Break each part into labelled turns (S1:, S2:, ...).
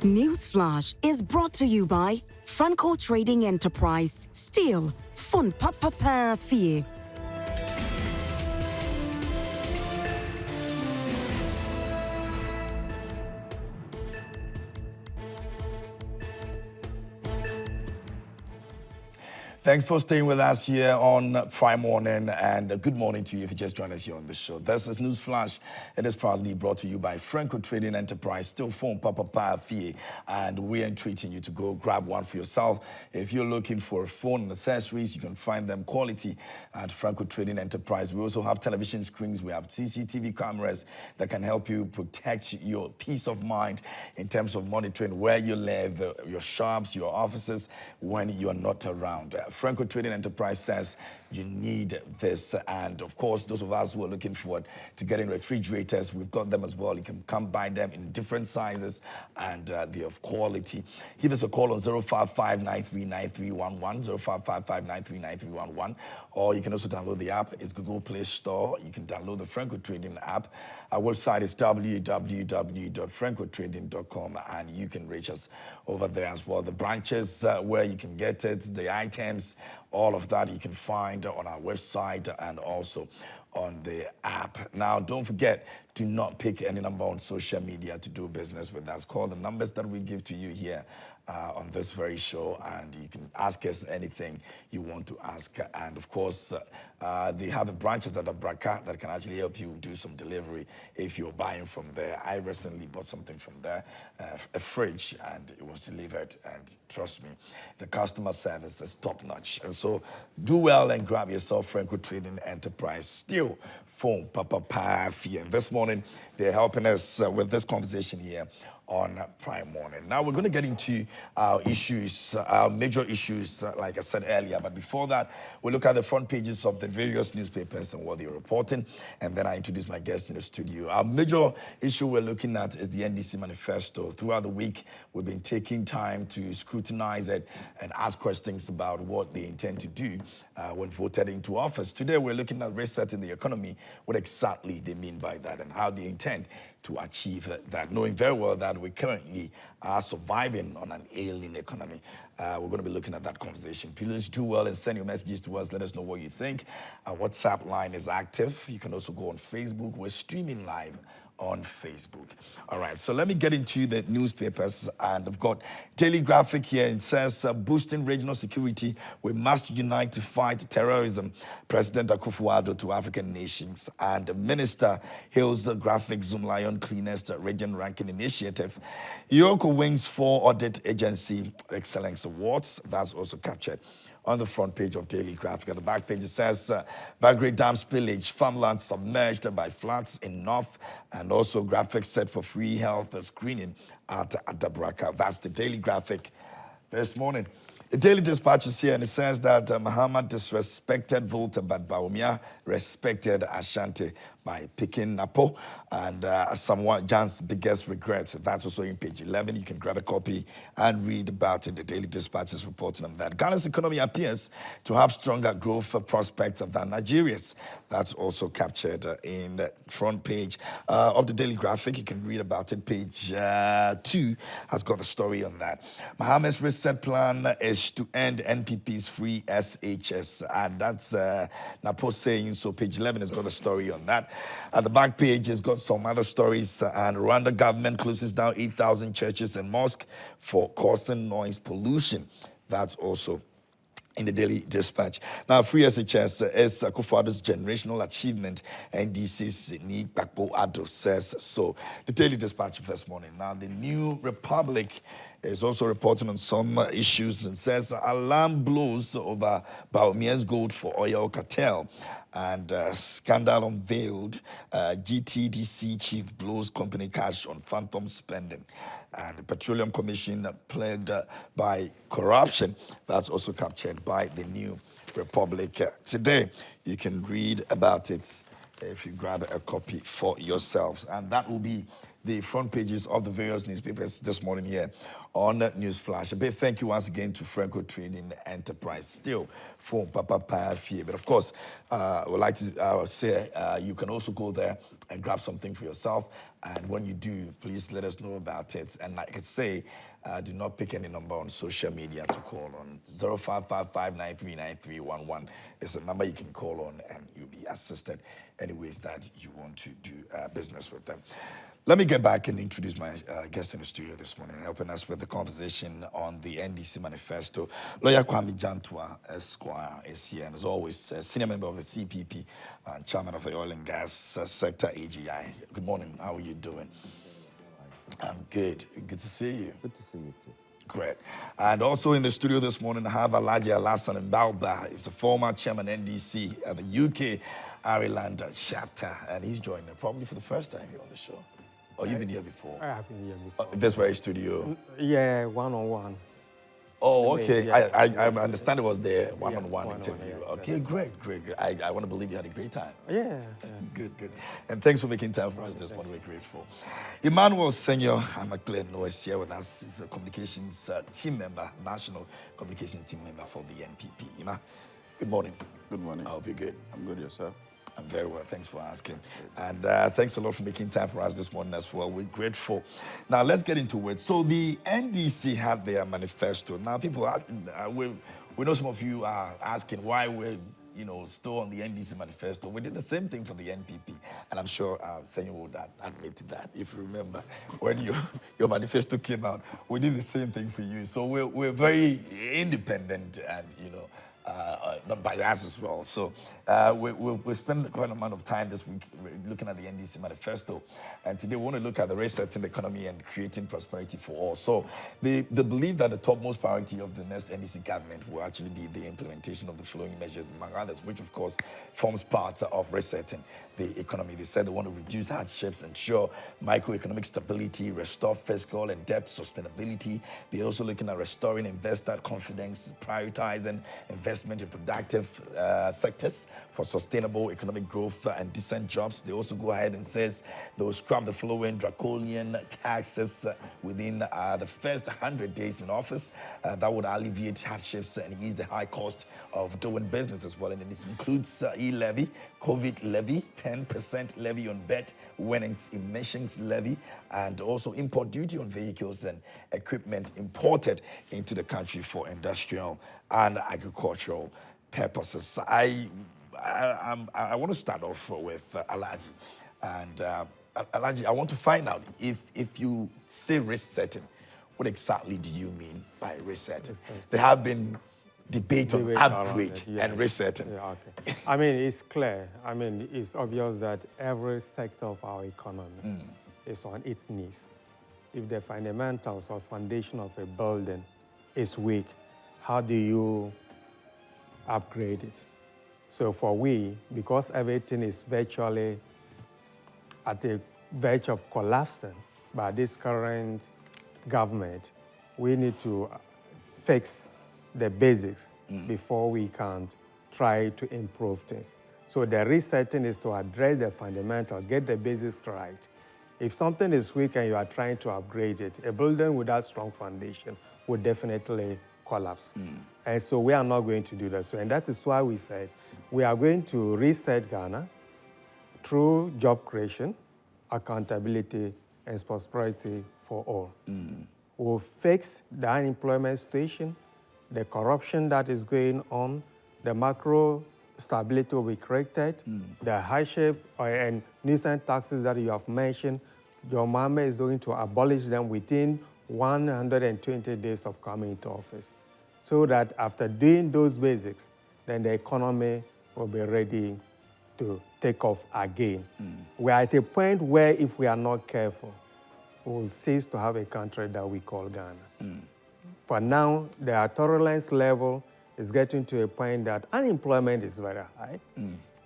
S1: Newsflash is brought to you by Franco Trading Enterprise. Still, fun papa fee.
S2: Thanks for staying with us here on Prime Morning, and good morning to you if you just joined us here on the show. This is Newsflash. It is proudly brought to you by Franco Trading Enterprise, still phone Papa Fee, and we are treating you to go grab one for yourself. If you're looking for phone and accessories, you can find them quality at Franco Trading Enterprise. We also have television screens. We have CCTV cameras that can help you protect your peace of mind in terms of monitoring where you live, your shops, your offices, when you're not around. Franco Trading Enterprise says you need this. And of course, those of us who are looking forward to getting refrigerators, we've got them as well. You can come buy them in different sizes and they're of quality. Give us a call on 055-939311, 055-939311, or you can also download the app. It's Google Play Store. You can download the Franco Trading app. Our website is www.francotrading.com, and you can reach us over there as well. The branches where you can get it, the items, all of that you can find on our website and also on the app. Now, don't forget, do not pick any number on social media to do business with us. Call the numbers that we give to you here on this very show, and you can ask us anything you want to ask. And of course, they have a branch at Abraka that can actually help you do some delivery if you're buying from there. I recently bought something from there, a fridge, and it was delivered. And trust me, the customer service is top notch. And so do well and grab yourself Franco Trading Enterprise. Still phone Papa Fee. And this morning, they're helping us with this conversation here on Prime Morning. Now we're going to get into our issues, our major issues, like I said earlier. But before that, we'll look at the front pages of the various newspapers and what they're reporting. And then I introduce my guests in the studio. Our major issue we're looking at is the NDC Manifesto. Throughout the week, we've been taking time to scrutinize it and ask questions about what they intend to do when voted into office. Today, we're looking at resetting the economy, what exactly they mean by that and how they intend to achieve that, knowing very well that we currently are surviving on an ailing economy. We're going to be looking at that conversation. Please do well and send your messages to us. Let us know what you think. Our WhatsApp line is active. You can also go on Facebook. We're streaming live on Facebook. All right, so let me get into the newspapers, and I've got Daily Graphic here. It says, boosting regional security, we must unite to fight terrorism. President Akufo-Addo to African nations, and the minister hails the Graphic Zoom Lion Cleanest Region Ranking Initiative. Yoko wins 4 audit agency excellence awards. That's also captured on the front page of Daily Graphic. At the back page, it says, Bagre Dam spillage, farmland submerged by floods in North, and also graphics set for free health screening at Adabraka. That's the Daily Graphic this morning. The Daily Dispatch is here, and it says that Mahama disrespected Volta, but Bawumia respected Ashanti by picking Napo, and somewhat Jan's biggest regret. That's also in page 11. You can grab a copy and read about it. The Daily Dispatch is reporting on that. Ghana's economy appears to have stronger growth prospects than Nigeria's. That's also captured in the front page of the Daily Graphic. You can read about it. Page 2 has got the story on that. Mohammed's reset plan is to end NPP's free SHS, and that's Napo saying so. Page 11 has got the story on that. At the back page, it's got some other stories. And Rwanda government closes down 8,000 churches and mosques for causing noise pollution. That's also in the Daily Dispatch. Now, free SHS is Akufo-Addo's generational achievement. NDC's Akufo-Addo says so. The Daily Dispatch this morning. Now, the New Republic is also reporting on some issues and says alarm blows over Bawumia's gold for oil cartel. And scandal unveiled, GTDC chief blows company cash on phantom spending. And the Petroleum Commission plagued by corruption. That's also captured by the New Republic today. You can read about it if you grab a copy for yourselves. And that will be the front pages of the various newspapers this morning here on Newsflash. A big thank you once again to Franco Trading Enterprise. Still from Papa Pafie. But of course, I would like to say you can also go there and grab something for yourself. And when you do, please let us know about it. And like I say, do not pick any number on social media to call on. 0555939311 is a number you can call on, and you'll be assisted any ways that you want to do business with them. Let me get back and introduce my guest in the studio this morning, helping us with the conversation on the NDC Manifesto. Lawyer Kwame Jantua, Esquire, is here, and as always, a senior member of the CPP and chairman of the oil and gas sector, AGI. Good morning. How are you doing? I'm good. Good to see you.
S3: Good to see you too.
S2: Great. And also in the studio this morning, I have Alhaji Alassane Mbauba. He's a former chairman NDC at the UK Ireland chapter, and he's joining me probably for the first time here on the show. Oh, you've been here before?
S3: I have been here before.
S2: This very studio?
S3: Yeah, one-on-one.
S2: Oh, okay.
S3: Yeah.
S2: I understand it was the one-on-one
S3: one-on-one,
S2: interview.
S3: yeah,
S2: Okay, great. I want to believe you had a great time.
S3: Yeah.
S2: Good. And thanks for making time for us this morning. We're grateful. Emmanuel Senior McLean is here with us. He's a communications team member, national communication team member for the NPP. Ima, good morning.
S4: Good morning.
S2: I hope you're good.
S4: I'm good, yourself?
S2: I'm very well. Thanks for asking. And thanks a lot for making time for us this morning as well. We're grateful. Now, let's get into it. So the NDC had their manifesto. Now, people, we know some of you are asking why we're still on the NDC manifesto. We did the same thing for the NPP. And I'm sure Senor would admit to that. If you remember, when your manifesto came out, we did the same thing for you. So we're very independent and, not biased as well. So we spent quite an amount of time this week looking at the NDC Manifesto. And today we want to look at the resetting the economy and creating prosperity for all. So they believe that the topmost priority of the next NDC government will actually be the implementation of the following measures, among others, which of course forms part of resetting the economy. They said they want to reduce hardships, ensure microeconomic stability, restore fiscal and debt sustainability. They're also looking at restoring investor confidence, prioritizing investment in productive sectors for sustainable economic growth and decent jobs. They also go ahead and says they will scrap the following draconian taxes within the first 100 days in office. That would alleviate hardships and ease the high cost of doing business as well. And this includes e-levy, COVID levy, 10% levy on bet winnings emissions levy, and also import duty on vehicles and equipment imported into the country for industrial and agricultural purposes. I want to start off with Alhaji. And Alhaji, I want to find out if you say risk setting, what exactly do you mean by risk setting? There have been debate on upgrade and resetting.
S3: Yeah, okay. I mean, it's clear. I mean, it's obvious that every sector of our economy is on its knees. If the fundamentals or foundation of a building is weak, how do you upgrade it? So for because everything is virtually at the verge of collapsing by this current government, we need to fix the basics before we can try to improve things. So the resetting is to address the fundamental, get the basics right. If something is weak and you are trying to upgrade it, a building without strong foundation will definitely collapse. And so we are not going to do that. So, and that is why we said we are going to reset Ghana through job creation, accountability, and prosperity for all. We'll fix the unemployment situation, the corruption that is going on, the macro stability will be corrected, the hardship and nuisance taxes that you have mentioned, John Mahama is going to abolish them within 120 days of coming into office. So that after doing those basics, then the economy will be ready to take off again. We are at a point where if we are not careful, we will cease to have a country that we call Ghana. For now, the tolerance level is getting to a point that unemployment is very high.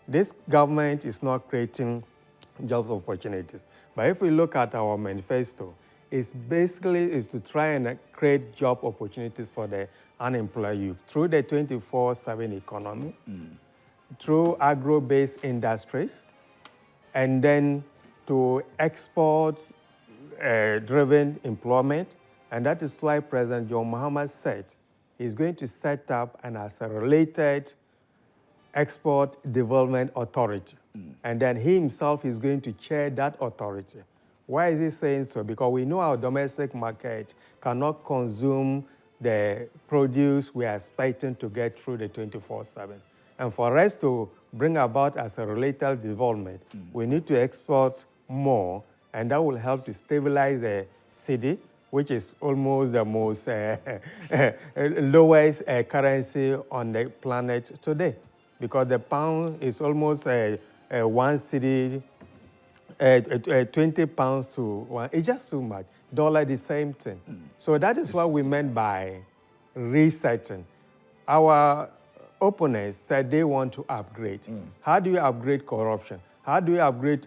S3: This government is not creating jobs opportunities. But if we look at our manifesto, it's basically to try and create job opportunities for the unemployed youth through the 24/7 economy, through agro-based industries, and then to export-driven employment. And that is why President John Mahama said he's going to set up an accelerated Export Development Authority. And then he himself is going to chair that authority. Why is he saying so? Because we know our domestic market cannot consume the produce we are expecting to get through the 24/7. And for us to bring about as a related development, we need to export more, and that will help to stabilize the city, which is almost the most lowest currency on the planet today. Because the pound is almost one city, 20 pounds to one. It's just too much. Dollar, the same thing. So that is what we meant by resetting. Our opponents said they want to upgrade. How do you upgrade corruption? How do you upgrade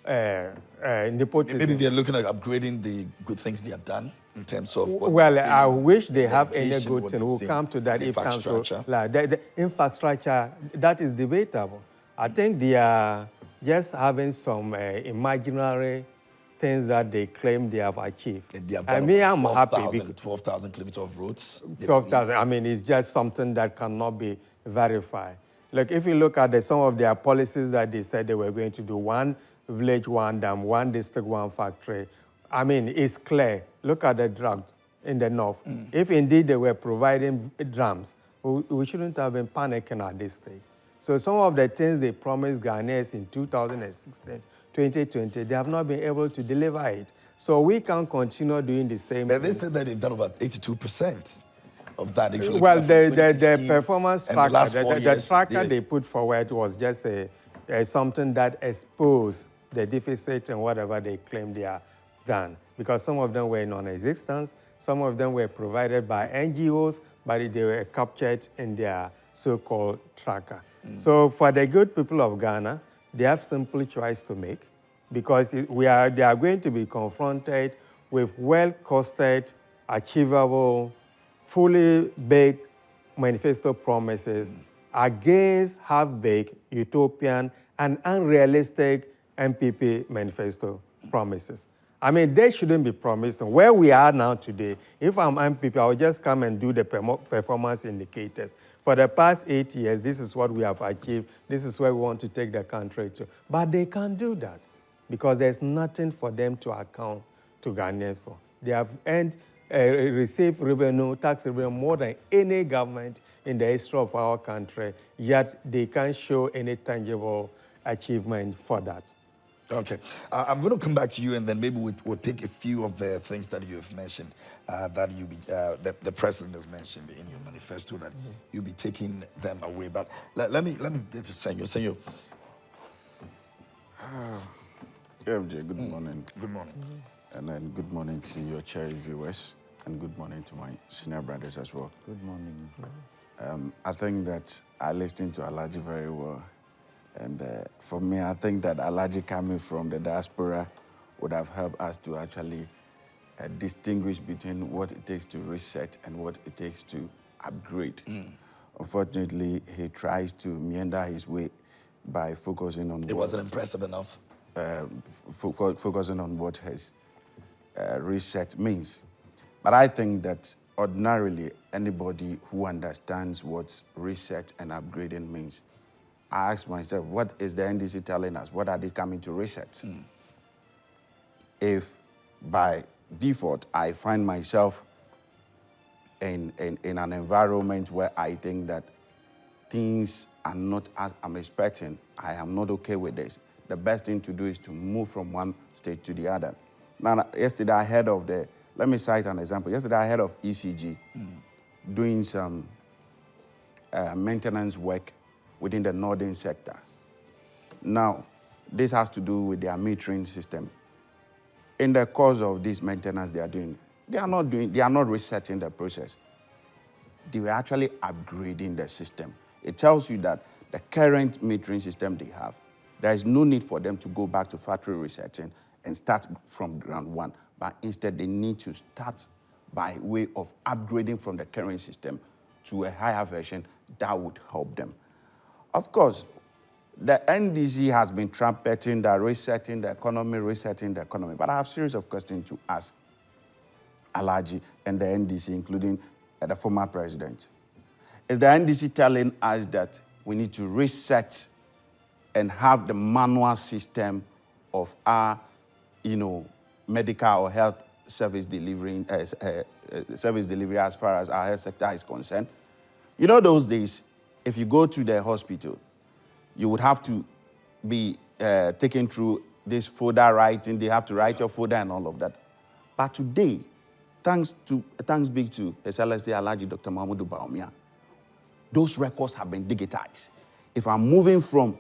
S3: nepotism?
S2: Maybe they're looking at upgrading the good things they have done in terms of what
S3: well, I wish they have any
S2: education,
S3: good
S2: what
S3: thing.
S2: they've
S3: We'll
S2: seen,
S3: come to that if comes to
S2: infrastructure.
S3: like, the infrastructure. That is debatable. I think they are just having some imaginary things that they claim they have achieved.
S2: And they have
S3: I
S2: done
S3: mean,
S2: about
S3: I'm happy.
S2: 12,000 kilometers of roads.
S3: 12,000. I mean, it's just something that cannot be verified. Like if you look at some of their policies that they said they were going to do, one village, one dam, one district, one factory. I mean, it's clear. Look at the drought in the north. If indeed they were providing drums, we shouldn't have been panicking at this stage. So some of the things they promised Ghanaians in 2016, 2020, they have not been able to deliver it. So we can't continue doing the same
S2: But
S3: thing.
S2: they said that they've done over 82% of that. If you look
S3: Well,
S2: at from
S3: the
S2: 2016
S3: performance
S2: and
S3: tracker,
S2: the last 4
S3: the
S2: years,
S3: tracker they put forward was just something that exposed the deficit and whatever they claim they are done. Because some of them were non-existent, some of them were provided by NGOs, but they were captured in their so-called tracker. So for the good people of Ghana, they have simple choice to make, because they are going to be confronted with well-costed, achievable, fully baked manifesto promises against half-baked, utopian, and unrealistic MPP manifesto promises. I mean, they shouldn't be promising. Where we are now today, if I'm MPP, I will just come and do the performance indicators. For the past 8 years, this is what we have achieved. This is where we want to take the country to. But they can't do that because there's nothing for them to account to Ghanaians for. They have received revenue, tax revenue, more than any government in the history of our country, yet they can't show any tangible achievement for that.
S2: Okay, I'm going to come back to you, and then maybe we'll take a few of the things that you've mentioned, that the president has mentioned in your manifesto, that you'll be taking them away. But let me get to Senyo. Senyo.
S4: KMJ, good morning.
S2: Good morning.
S4: And then good morning to your cherished viewers, and good morning to my senior brothers as well.
S5: Good morning.
S4: I think that I listened to Alaji very well. And for me, I think that Alaji coming from the diaspora would have helped us to actually distinguish between what it takes to reset and what it takes to upgrade. Unfortunately, he tries to meander his way by focusing on
S2: It wasn't impressive enough.
S4: Focusing on what his reset means. But I think that ordinarily, anybody who understands what reset and upgrading means, I ask myself, what is the NDC telling us? What are they coming to reset? If by default I find myself in an environment where I think that things are not as I'm expecting, I am not okay with this, the best thing to do is to move from one state to the other. Now, yesterday I heard of let me cite an example. Yesterday I heard of ECG doing some maintenance work within the northern sector. Now, this has to do with their metering system. In the course of this maintenance they are doing, they are not resetting the process. They were actually upgrading the system. It tells you that the current metering system they have, there is no need for them to go back to factory resetting and start from ground one, but instead they need to start by way of upgrading from the current system to a higher version that would help them. Of course, the NDC has been trumpeting that resetting the economy. But I have a series of questions to ask Alhaji and the NDC, including the former president. Is the NDC telling us that we need to reset and have the manual system of our, medical or health service delivery as far as our health sector is concerned? Those days, if you go to the hospital, you would have to be taken through this folder writing. They have to write your folder and all of that. But today, thanks be to His Excellency Alhaji Dr. Mahmoud Bawumia, those records have been digitized. If I'm moving from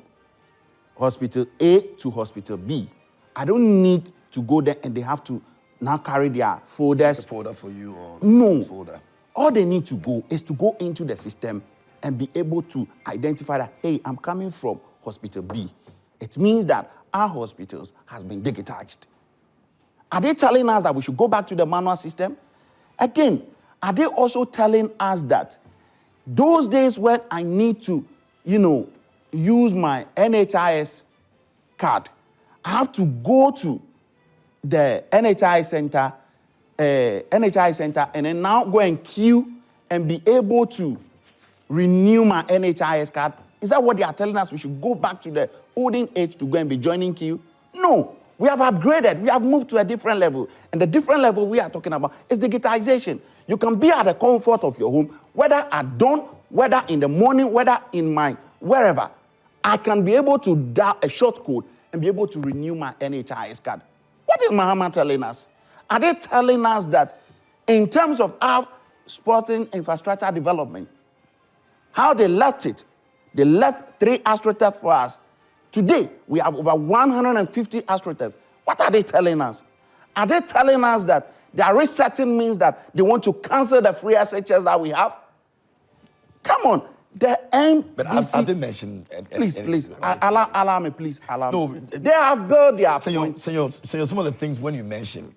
S4: hospital A to hospital B, I don't need to go there and they have to now carry their folders.
S2: The folder for you or
S4: no
S2: folder?
S4: All they need to go is to go into the system and be able to identify that, hey, I'm coming from hospital B. It means that our hospitals has been digitized. Are they telling us that we should go back to the manual system? Again, are they also telling us that those days when I need to, use my NHIS card, I have to go to the NHIS center, and then now go and queue and be able to renew my NHIS card? Is that what they are telling us? We should go back to the olden age to go and be joining queue? No. We have upgraded. We have moved to a different level. And the different level we are talking about is digitization. You can be at the comfort of your home, whether at dawn, whether in the morning, whether in my wherever. I can be able to dial a short code and be able to renew my NHIS card. What is Mahama telling us? Are they telling us that in terms of our sporting infrastructure development, how they left it, they left 3 astroturfs for us. Today, we have over 150 astroturfs. What are they telling us? Are they telling us that their resetting means that they want to cancel the free SHS that we have? Come on. The NDC...
S2: But have they mentioned...
S4: Please, allow me, please, allow me. They have built their point.
S2: Senor, some of the things when you mention,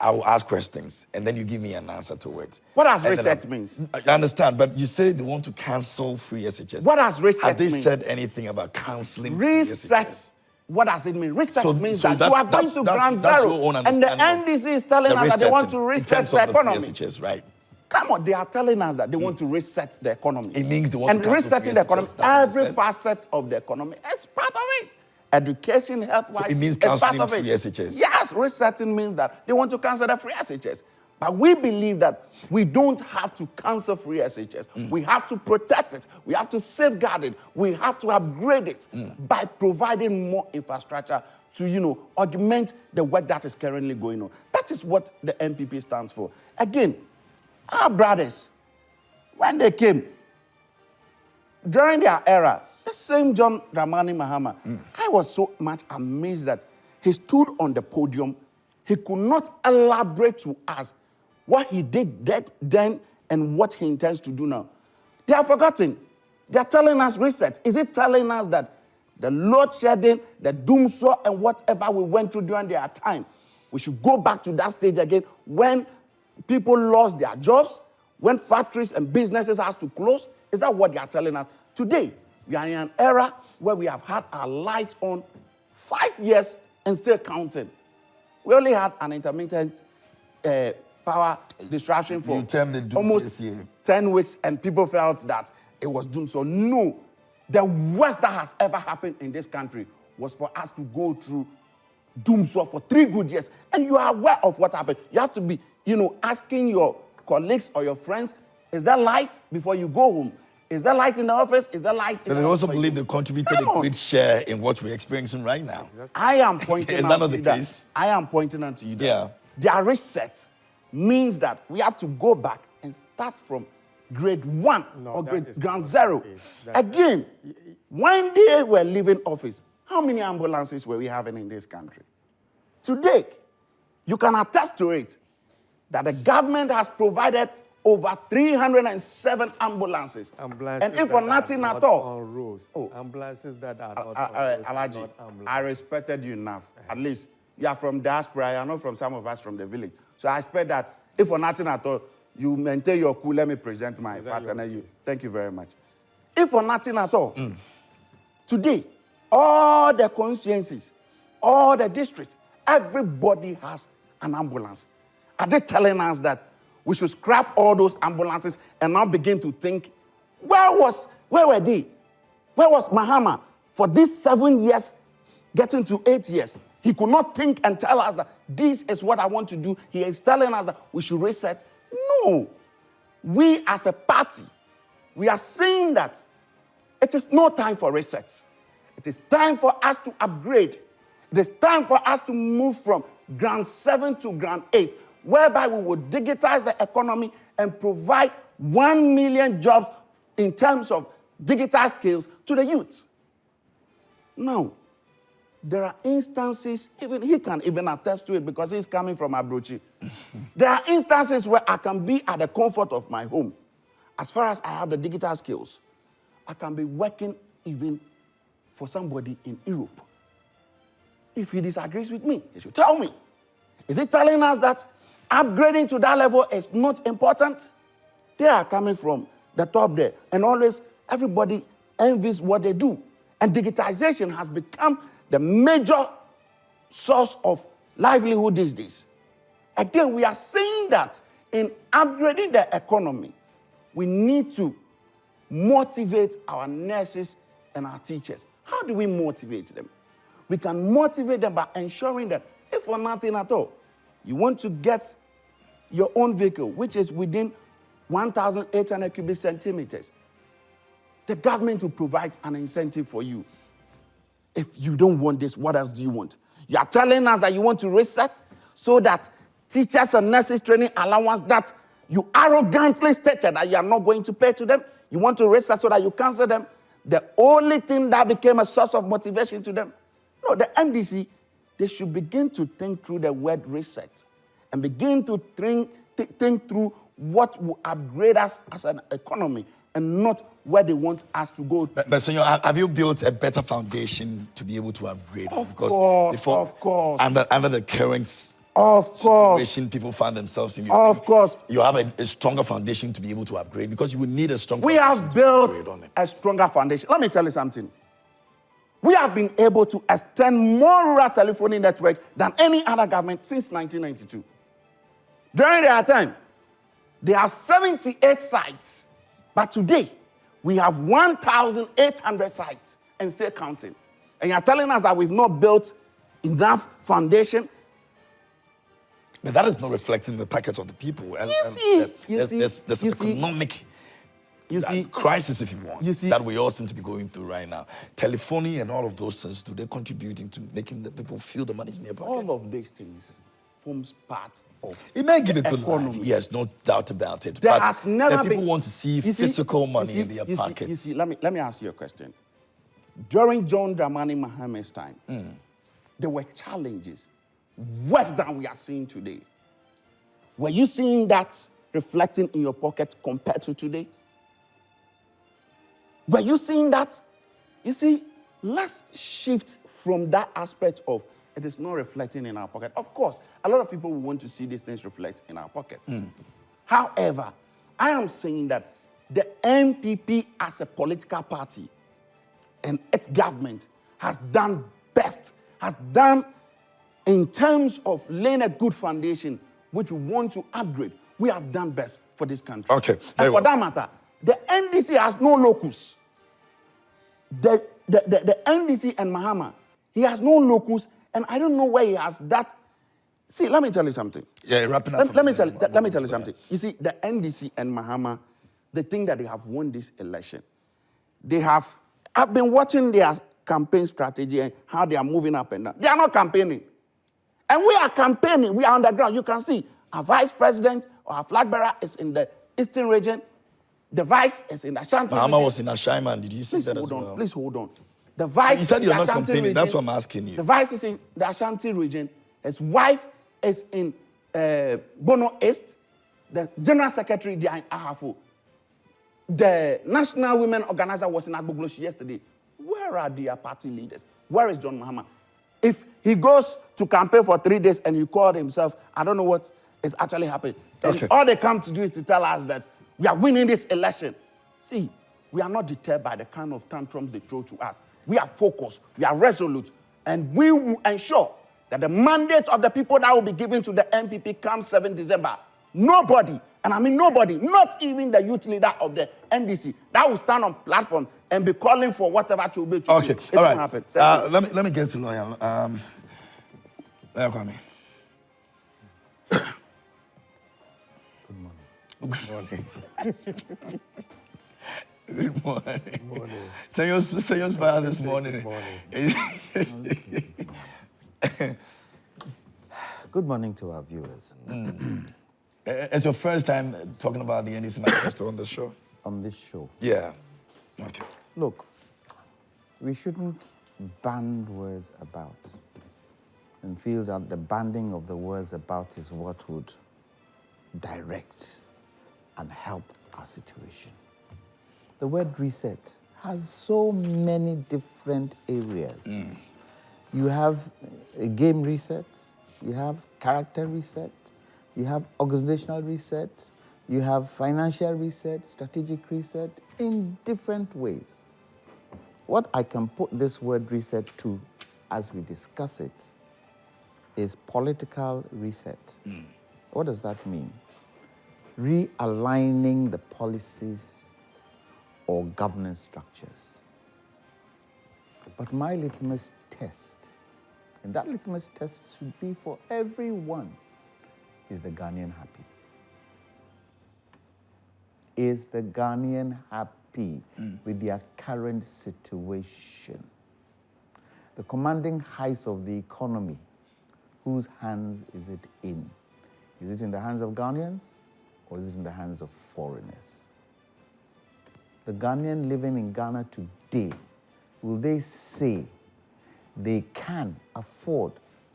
S2: I will ask questions, and then you give me an answer to it.
S4: What does reset means?
S2: I understand, but you say they want to cancel free SHS.
S4: What does reset mean?
S2: Have they said anything about cancelling
S4: reset?
S2: Free SHS?
S4: What does it mean? Reset means that
S2: you
S4: are going to ground zero. And the NDC is telling us that they want to reset the economy.
S2: SHS, right?
S4: Come on, they are telling us that they want to reset the economy.
S2: It means they want to
S4: resetting the economy. Every facet of the economy is part of it. Education, health-wise,
S2: so it means cancelling free SHS.
S4: Yes, resetting means that they want to cancel the free SHS. But we believe that we don't have to cancel free SHS. We have to protect it. We have to safeguard it. We have to upgrade it by providing more infrastructure to, augment the work that is currently going on. That is what the MPP stands for. Again, our brothers, when they came, during their era, the same John Dramani Mahama, I was so much amazed that he stood on the podium. He could not elaborate to us what he did then and what he intends to do now. They have forgotten. They are telling us reset. Is it telling us that the load shedding, the doomsday, and whatever we went through during their time, we should go back to that stage again when people lost their jobs, when factories and businesses have to close? Is that what they are telling us? Today, we are in an era where we have had our lights on 5 years and still counting. We only had an intermittent power disruption for almost 10 weeks, and people felt that it was doomed. So no, the worst that has ever happened in this country was for us to go through doomsday for 3 good years. And you are aware of what happened. You have to be, asking your colleagues or your friends, is there light before you go home? Is there light in the office? Is there light in the office?
S2: But I also believe they contributed a great share in what we're experiencing right now.
S4: I am pointing
S2: out to you that.
S4: I am pointing out to you that their reset means that we have to go back and start from grade 1 or ground zero. Again, when they were leaving office, how many ambulances were we having in this country? Today, you can attest to it that the government has provided over 307 ambulances. And if for nothing at all.
S3: Ambulances that are not
S4: Alhaji, I respected you enough. At least you are from diaspora. You are not from some of us from the village. So I expect that if for nothing at all, you maintain your cool. Let me present my fact. And then thank you very much. If for nothing at all, today, all the constituencies, all the districts, everybody has an ambulance. Are they telling us that we should scrap all those ambulances and now begin to think, where were they? Where was Mahama for these 7 years, getting to 8 years? He could not think and tell us that this is what I want to do. He is telling us that we should reset. No. We as a party, we are saying that it is no time for reset. It is time for us to upgrade. It is time for us to move from Grant 7 to Grant 8, whereby we will digitize the economy and provide 1 million jobs in terms of digital skills to the youth. Now, there are instances, even he can even attest to it because he's coming from Abrochi. There are instances where I can be at the comfort of my home. As far as I have the digital skills, I can be working even for somebody in Europe. If he disagrees with me, he should tell me. Is he telling us that upgrading to that level is not important? They are coming from the top there, and always everybody envies what they do. And digitization has become the major source of livelihood these days. Again, we are saying that in upgrading the economy, we need to motivate our nurses and our teachers. How do we motivate them? We can motivate them by ensuring that if for nothing at all, you want to get your own vehicle, which is within 1,800 cubic centimeters, the government will provide an incentive for you. If you don't want this, what else do you want? You are telling us that you want to reset so that teachers and nurses training allowance that you arrogantly stated that you are not going to pay to them. You want to reset so that you cancel them. The only thing that became a source of motivation to them. No, the NDC, they should begin to think through the word reset and begin to think through what will upgrade us as an economy and not where they want us to go.
S2: But Senor, have you built a better foundation to be able to upgrade?
S4: Of course.
S2: Under the current situation people find themselves in.
S4: Of course.
S2: You have a stronger foundation to be able to upgrade because you will need a strong
S4: foundation. We have built a stronger foundation. Let me tell you something. We have been able to extend more rural telephony network than any other government since 1992. During their time, there are 78 sites. But today, we have 1,800 sites and still counting. And you're telling us that we've not built enough foundation?
S2: But that is not reflecting the pockets of the people. There's economic crisis, if you want, that we all seem to be going through right now. Telephony and all of those things, do they contribute into making the people feel the money's in their pocket?
S4: All of these things forms part of
S2: it may give a good life, yes, no doubt about it. There has never been. People want to see physical money in their pockets.
S4: Let me ask you a question. During John Dramani Mahama's time, there were challenges worse than we are seeing today. Were you seeing that reflecting in your pocket compared to today? Were you seeing that? You see, let's shift from that aspect of it is not reflecting in our pocket. Of course, a lot of people will want to see these things reflect in our pocket. However, I am saying that the NPP as a political party and its government has done best, has done in terms of laying a good foundation, which we want to upgrade. We have done best for this country.
S2: Okay.
S4: And for that matter, the NDC has no locus. The NDC and Mahama, he has no locus, and I don't know where he has that. See, let me tell you something.
S2: Yeah, wrapping up.
S4: Let me tell you something. You see, the NDC and Mahama, they think that they have won this election. I've been watching their campaign strategy and how they are moving up and down. They are not campaigning. And we are campaigning. We are on the ground. You can see our vice president or our flag bearer is in the eastern region. The vice is in the Ashanti region.
S2: Mahama was in Ashaiman. Did you see that as well?
S4: Please hold on. The vice
S2: you said you're not
S4: Ashanti
S2: campaigning.
S4: Region.
S2: That's what I'm asking you.
S4: The vice is in the Ashanti region. His wife is in Bono East. The general secretary, they are in Ahafo. The national women organizer was in Agbogloshi yesterday. Where are their party leaders? Where is John Mahama? If he goes to campaign for 3 days and he called himself, I don't know what is actually happening. Okay. All they come to do is to tell us that we are winning this election. See, we are not deterred by the kind of tantrums they throw to us. We are focused. We are resolute. And we will ensure that the mandate of the people that will be given to the NPP comes 7 December, nobody, and I mean nobody, not even the youth leader of the NDC, that will stand on platform and be calling for whatever to be to
S2: Okay,
S4: do. It
S2: all
S4: won't
S2: right.
S4: happen.
S2: Let me get to lawyer. Lawyer Kwame. Good morning. Good morning. Good morning. Senyor's fire this morning.
S5: Good morning. Good morning to our viewers.
S2: It's your first time talking about the NDC Manifesto on this show?
S5: On this show.
S2: Yeah. Okay.
S5: Look, we shouldn't band words about and feel that the banding of the words about is what would direct and help our situation. The word reset has so many different areas. You have a game reset, you have character reset, you have organizational reset, you have financial reset, strategic reset, in different ways. What I can put this word reset to, as we discuss it, is political reset. What does that mean? Realigning the policies or governance structures. But my litmus test, and that litmus test should be for everyone, is the Ghanaian happy? Is the Ghanaian happy with their current situation? The commanding heights of the economy, whose hands is it in? Is it in the hands of Ghanaians or is it in the hands of foreigners? The Ghanaian living in Ghana today, will they say they can afford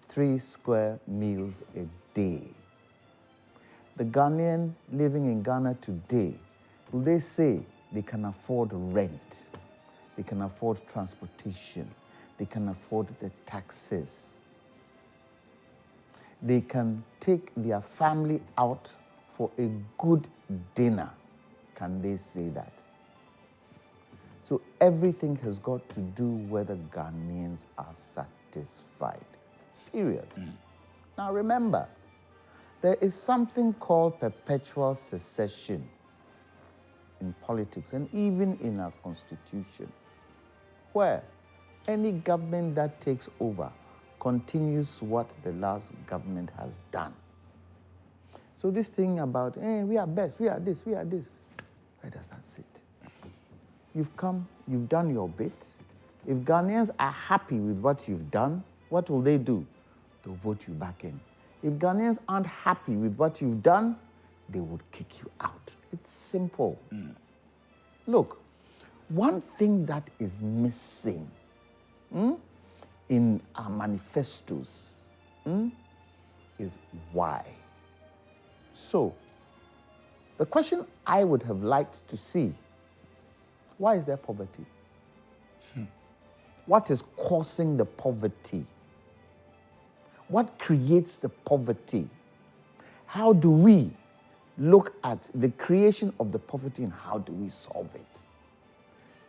S5: 3 square meals a day? The Ghanaian living in Ghana today, will they say they can afford rent, they can afford transportation, they can afford the taxes, they can take their family out for a good dinner? Can they say that? So everything has got to do whether Ghanaians are satisfied, period. Now remember, there is something called perpetual secession in politics and even in our constitution, where any government that takes over continues what the last government has done. So this thing about, we are best, we are this, where does that sit? You've come, you've done your bit. If Ghanaians are happy with what you've done, what will they do? They'll vote you back in. If Ghanaians aren't happy with what you've done, they would kick you out. It's simple. Look, one thing that is missing in our manifestos is why. So, the question I would have liked to see, why is there poverty? What is causing the poverty? What creates the poverty? How do we look at the creation of the poverty and how do we solve it?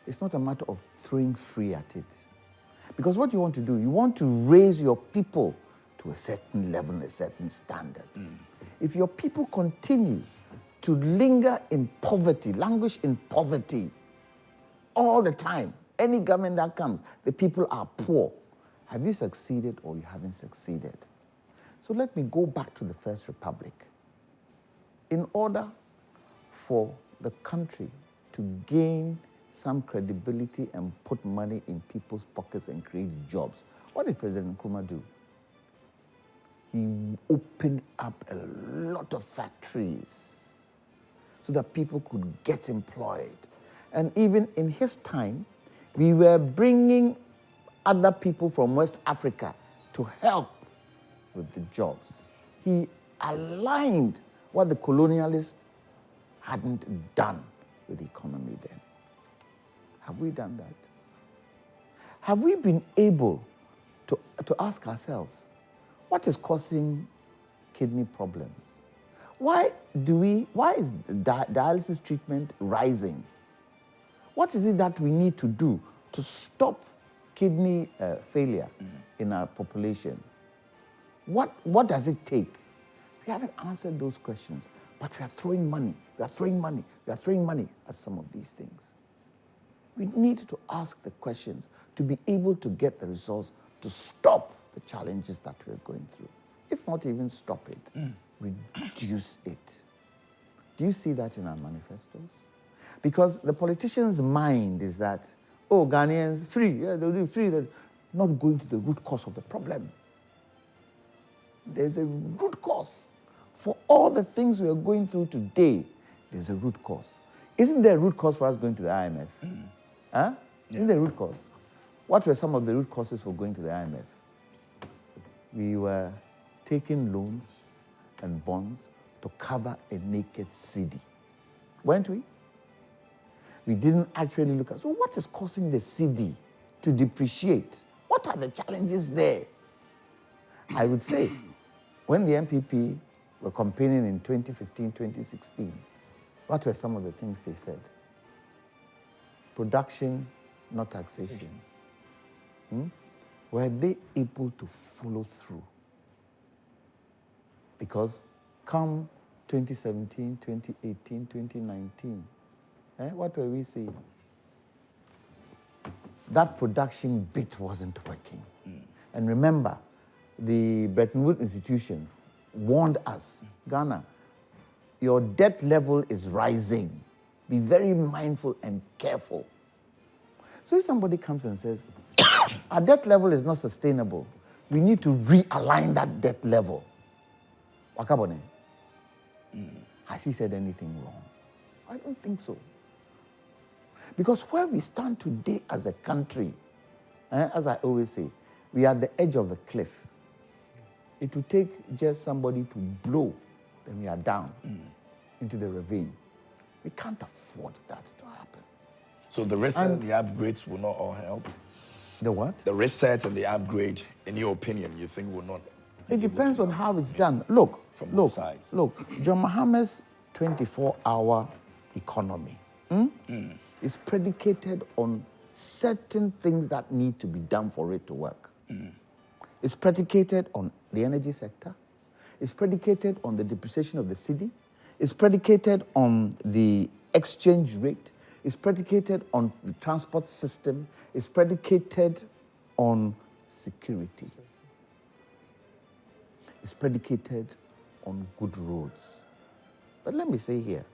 S5: It's not a matter of throwing free at it. Because what you want to do, you want to raise your people to a certain level and a certain standard. If your people continue to linger in poverty, languish in poverty all the time, any government that comes, the people are poor. Have you succeeded or you haven't succeeded? So let me go back to the First Republic. In order for the country to gain some credibility and put money in people's pockets and create jobs, what did President Nkrumah do? He opened up a lot of factories so that people could get employed. And even in his time, we were bringing other people from West Africa to help with the jobs. He aligned what the colonialists hadn't done with the economy then. Have we done that? Have we been able to ask ourselves, what is causing kidney problems? Why is dialysis treatment rising? What is it that we need to do to stop kidney failure in our population. What does it take? We haven't answered those questions, but we are throwing money. We are throwing money. We are throwing money at some of these things. We need to ask the questions to be able to get the results to stop the challenges that we're going through. If not even stop it, reduce it. Do you see that in our manifestos? Because the politician's mind is that, oh, Ghanaians, free, yeah, they'll do free. They're not going to the root cause of the problem. There's a root cause. For all the things we are going through today, there's a root cause. Isn't there a root cause for us going to the IMF? Huh? Yeah. Isn't there a root cause? What were some of the root causes for going to the IMF? We were taking loans and bonds to cover a naked cedi. Weren't we? We didn't actually look at, so what is causing the cedi to depreciate? What are the challenges there? I would say, when the MPP were campaigning in 2015, 2016, what were some of the things they said? Production, not taxation. Were they able to follow through? Because come 2017, 2018, 2019, what were we saying? That production bit wasn't working. And remember, the Bretton Woods institutions warned us, Ghana, your debt level is rising. Be very mindful and careful. So if somebody comes and says, our debt level is not sustainable, we need to realign that debt level. Wakabone, has he said anything wrong? I don't think so. Because where we stand today as a country, as I always say, we are at the edge of the cliff. It will take just somebody to blow, then we are down into the ravine. We can't afford that to happen.
S2: So the reset and the upgrades will not all help?
S5: The what?
S2: The reset and the upgrade, in your opinion, you think will not?
S5: It depends on how it's done. Look,
S2: from both sides.
S5: Look, John Mahama's 24-hour economy is predicated on certain things that need to be done for it to work. It's predicated on the energy sector. It's predicated on the depreciation of the cedi. It's predicated on the exchange rate. It's predicated on the transport system. It's predicated on security. It's predicated on good roads. But let me say here,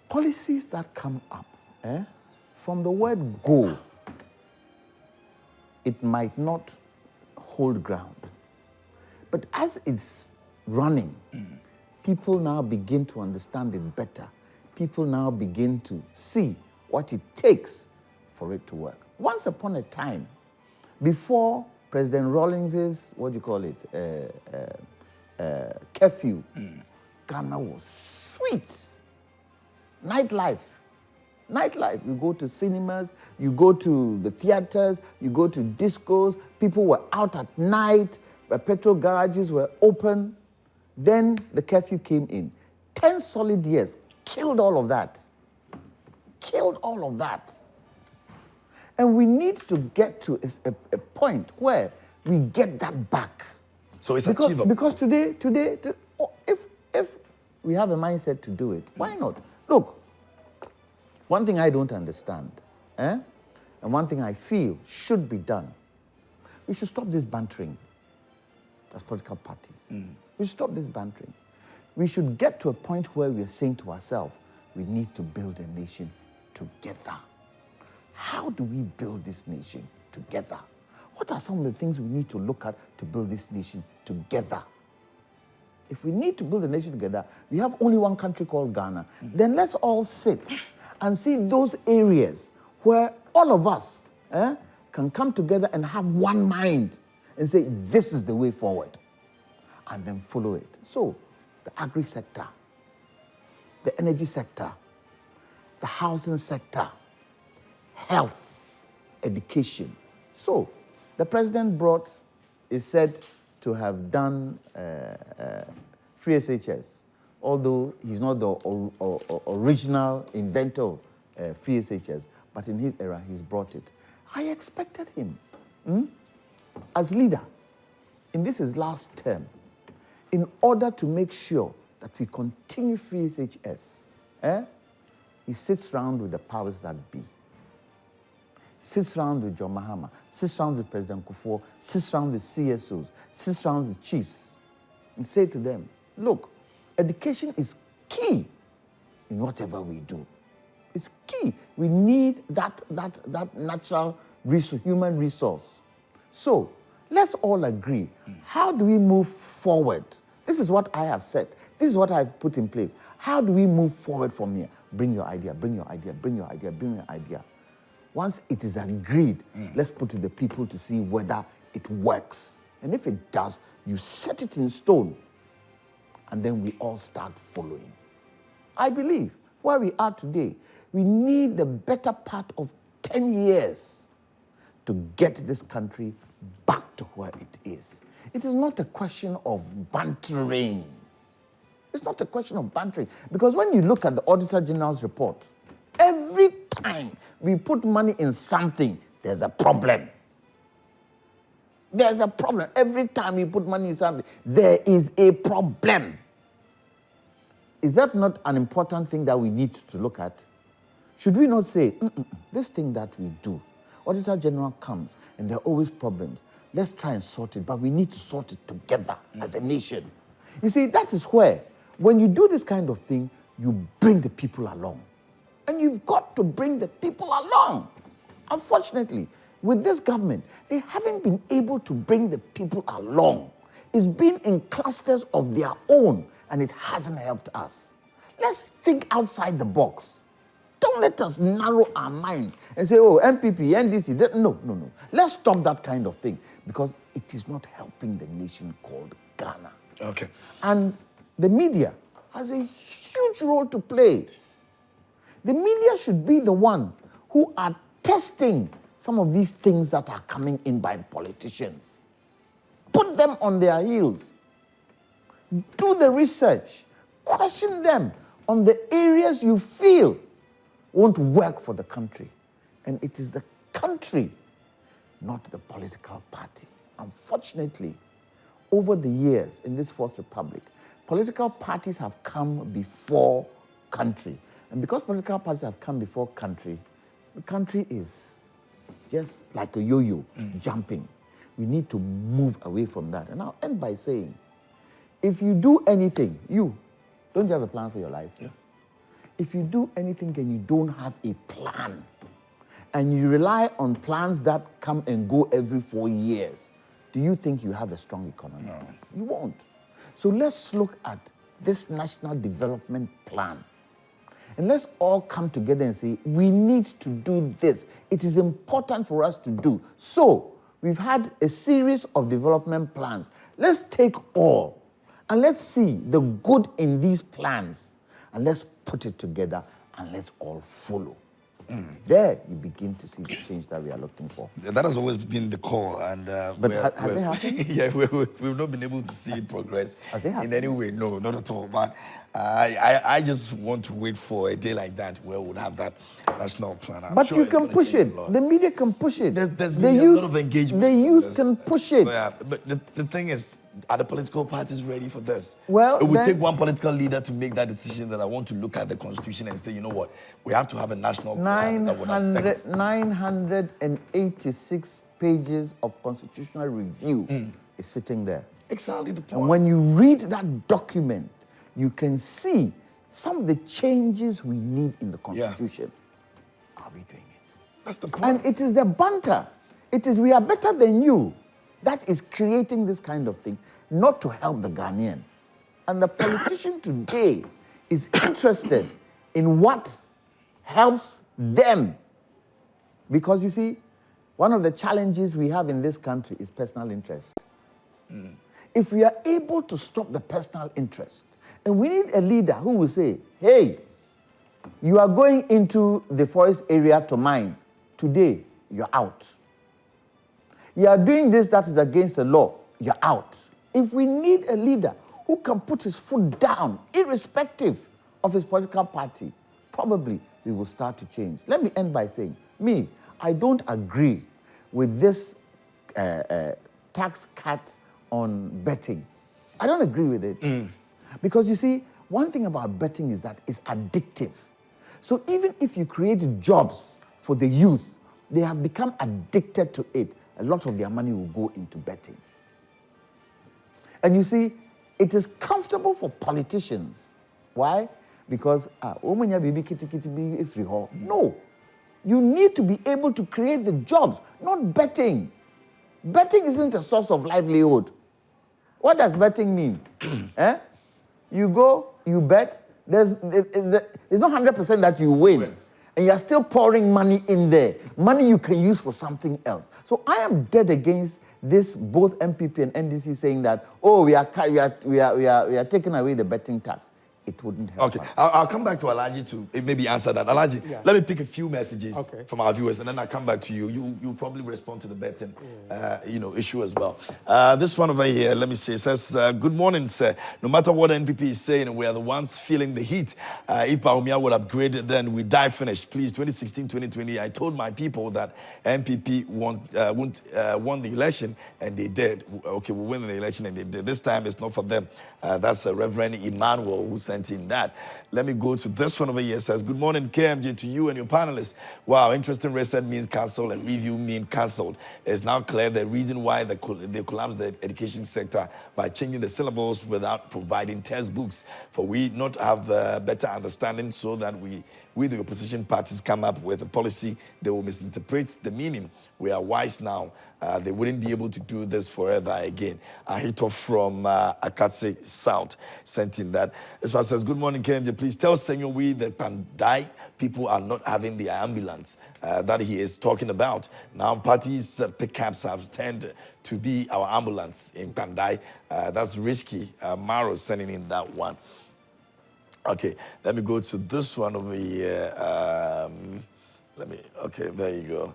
S5: policies that come up, from the word go, it might not hold ground. But as it's running, people now begin to understand it better. People now begin to see what it takes for it to work. Once upon a time, before President Rawlings's, curfew, Ghana was sweet. Nightlife. You go to cinemas, you go to the theaters, you go to discos, people were out at night, petrol garages were open. Then the curfew came in. 10 solid years killed all of that. And we need to get to a point where we get that back.
S2: So it's achievable.
S5: Because today, if we have a mindset to do it, why not? Look, one thing I don't understand, and one thing I feel should be done, we should stop this bantering as political parties. We should stop this bantering. We should get to a point where we are saying to ourselves, we need to build a nation together. How do we build this nation together? What are some of the things we need to look at to build this nation together? If we need to build a nation together, we have only one country called Ghana. Then let's all sit and see those areas where all of us can come together and have one mind and say, this is the way forward, and then follow it. So, the agri-sector, the energy sector, the housing sector, health, education. So, the president is said to have done free SHS, although he's not the original inventor of free SHS, but in his era, he's brought it. I expected him as leader in this his last term, in order to make sure that we continue free SHS. He sits around with the powers that be. Sits around with John Mahama, sits around with President Kufuor, sits around with CSOs, sits around with chiefs, and say to them, look, education is key in whatever we do. It's key. We need that natural human resource. So let's all agree. How do we move forward? This is what I have said. This is what I've put in place. How do we move forward from here? Bring your idea, bring your idea, bring your idea, bring your idea. Once it is agreed, let's put it to the people to see whether it works. And if it does, you set it in stone, and then we all start following. I believe where we are today, we need the better part of 10 years to get this country back to where it is. It is not a question of bantering. It's not a question of bantering. Because when you look at the Auditor General's report, every time we put money in something, there's a problem. There's a problem. Every time we put money in something, there is a problem. Is that not an important thing that we need to look at? Should we not say, this thing that we do, Auditor General comes and there are always problems. Let's try and sort it, but we need to sort it together as a nation. You see, that is where, when you do this kind of thing, you bring the people along. And you've got to bring the people along. Unfortunately, with this government, they haven't been able to bring the people along. It's been in clusters of their own, and it hasn't helped us. Let's think outside the box. Don't let us narrow our mind and say, oh, MPP, NDC. No. Let's stop that kind of thing, because it is not helping the nation called Ghana.
S2: Okay.
S5: And the media has a huge role to play. The media should be the one who are testing some of these things that are coming in by the politicians. Put them on their heels. Do the research. Question them on the areas you feel won't work for the country. And it is the country, not the political party. Unfortunately, over the years in this Fourth Republic, political parties have come before country. And because political parties have come before country, the country is just like a yo-yo, jumping. We need to move away from that. And I'll end by saying, if you do anything, don't you have a plan for your life? Yeah. If you do anything and you don't have a plan, and you rely on plans that come and go every 4 years, do you think you have a strong economy?
S2: No.
S5: You won't. So let's look at this national development plan. And let's all come together and say, we need to do this. It is important for us to do. So we've had a series of development plans. Let's take all and let's see the good in these plans, and let's put it together and let's all follow. There you begin to see the change that we are looking for.
S2: That has always been the call, and
S5: but has it happened?
S2: Yeah, we've not been able to see it progress in any way. No, not at all. But I just want to wait for a day like that where we'll have that national plan. I'm
S5: but
S2: sure
S5: you can push it. The media can push it.
S2: There's been a lot of engagement.
S5: The youth can push it.
S2: Yeah, but the thing is, are the political parties ready for this?
S5: Well,
S2: it would take one political leader to make that decision that I want to look at the constitution and say, you know what, we have to have a national plan that would affect
S5: 986 pages of constitutional review is sitting there.
S2: Exactly the point.
S5: And when you read that document, you can see some of the changes we need in the constitution. Yeah. Are we doing it?
S2: That's the point.
S5: And it is the banter. It is, we are better than you. That is creating this kind of thing, not to help the Ghanaian. And the politician today is interested in what helps them. Because you see, one of the challenges we have in this country is personal interest. If we are able to stop the personal interest, and we need a leader who will say, hey, you are going into the forest area to mine. Today, you're out. You are doing this that is against the law. You're out. If we need a leader who can put his foot down, irrespective of his political party, probably we will start to change. Let me end by saying, I don't agree with this tax cut on betting. I don't agree with it. Because you see, one thing about betting is that it's addictive. So even if you create jobs for the youth, they have become addicted to it. A lot of their money will go into betting. And you see, it is comfortable for politicians. Why? Because no. You need to be able to create the jobs, not betting. Betting isn't a source of livelihood. What does betting mean? You go, you bet, it's not 100% that you win. And you're still pouring money in there. Money you can use for something else. So I am dead against this, both MPP and NDC saying that, oh, we are taking away the betting tax. It wouldn't help us.
S2: I'll come back to Alaji to maybe answer that. Alaji, let me pick a few messages from our viewers, and then I'll come back to you. You'll probably respond to the betting issue as well. This one over here, let me see, it says, good morning, sir. No matter what NPP is saying, we are the ones feeling the heat. If Baumia would upgrade, then we die finished. Please, 2016, 2020, I told my people that NPP won the election, and they did. Okay, we win the election, and they did. This time, it's not for them. That's Reverend Emmanuel who sent in that. Let me go to this one over here. It says, good morning, KMJ, to you and your panelists. Wow, interesting. Reset means cancel and review mean cancelled. It's now clear the reason why they collapsed the education sector by changing the syllables without providing textbooks. For we not have better understanding so that we the opposition parties come up with a policy they will misinterpret the meaning. We are wise now. They wouldn't be able to do this forever again. I hit off from Akatse South, sent in that. This one says, good morning, KMJ. Please tell Senor we the Pandai people are not having the ambulance that he is talking about. Now parties pickups have turned to be our ambulance in Pandai. That's risky. Maro sending in that one. Okay, let me go to this one over here. Okay, there you go.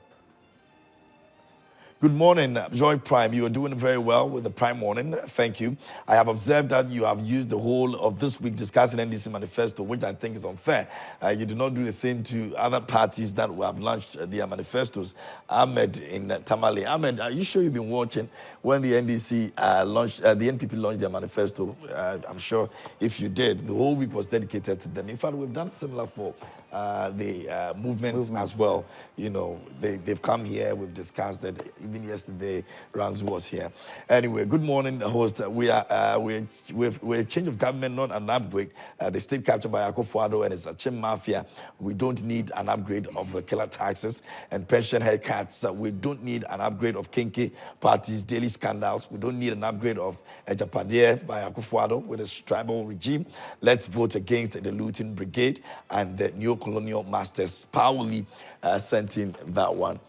S2: Good morning, Joy Prime. You are doing very well with the Prime Morning. Thank you. I have observed that you have used the whole of this week discussing NDC Manifesto, which I think is unfair. You do not do the same to other parties that have launched their manifestos. Ahmed in Tamale. Ahmed, are you sure you've been watching when the NDC the NPP launched their manifesto? I'm sure if you did, the whole week was dedicated to them. In fact, we've done similar for the movement as well. You know, they've come here, we've discussed it. Even yesterday, Ranz was here. Anyway, good morning, host. We're a change of government, not an upgrade. The state captured by Akufo-Addo and its Achim Mafia. We don't need an upgrade of the killer taxes and pension haircuts. We don't need an upgrade of Kinky parties' daily scandals. We don't need an upgrade of Ejapadia by Akufo-Addo with its tribal regime. Let's vote against the looting brigade and the neo-colonial masters. Pauli sent in that one.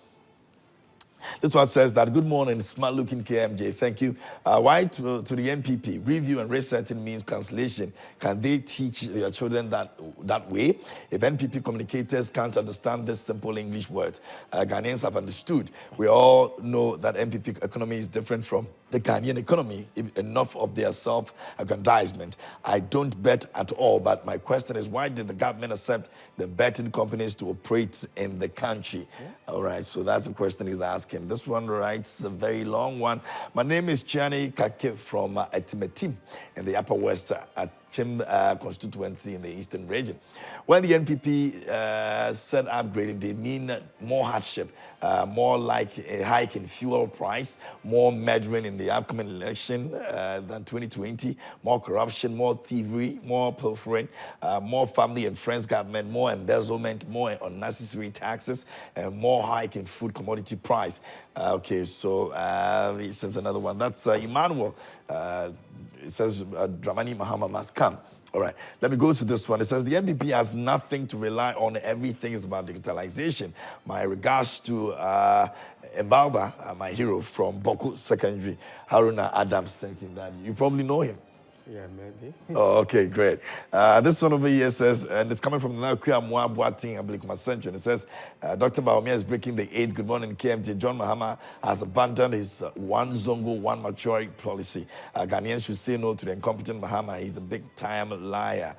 S2: This one says that, good morning, smart-looking KMJ. Thank you. Why to the NPP? Review and resetting means cancellation. Can they teach your children that way? If NPP communicators can't understand this simple English word, Ghanaians have understood. We all know that NPP economy is different from the Ghanaian economy. Enough of their self-aggrandizement. I don't bet at all, but my question is, why did the government accept the betting companies to operate in the country? Yeah. All right, so that's the question he's asking. This one writes a very long one. My name is Chiani Kake from Etimetim in the Upper West Achim constituency in the Eastern region. When the NPP said upgrading, they mean more hardship, more like a hike in fuel price, more meddling in the upcoming election than 2020, more corruption, more thievery, more pilfering, more family and friends government, more embezzlement, more unnecessary taxes, and more hike in food commodity price. Okay, so he says another one. That's Emmanuel. It says Dramani Mahama must come. All right, let me go to this one. It says the NPP has nothing to rely on. Everything is about digitalization. My regards to Mbalba, my hero from Boko Secondary, Haruna Adams, sent in that. You probably know him.
S3: Yeah, maybe.
S2: Oh, okay, great. This one over here says, and it's coming from the Nakuya Muabuating Ablikuma Central. It says, Dr. Baumia is breaking the AIDS. Good morning, KMT. John Mahama has abandoned his one Zongo, one maturity policy. Ghanaians should say no to the incompetent Mahama. He's a big-time liar.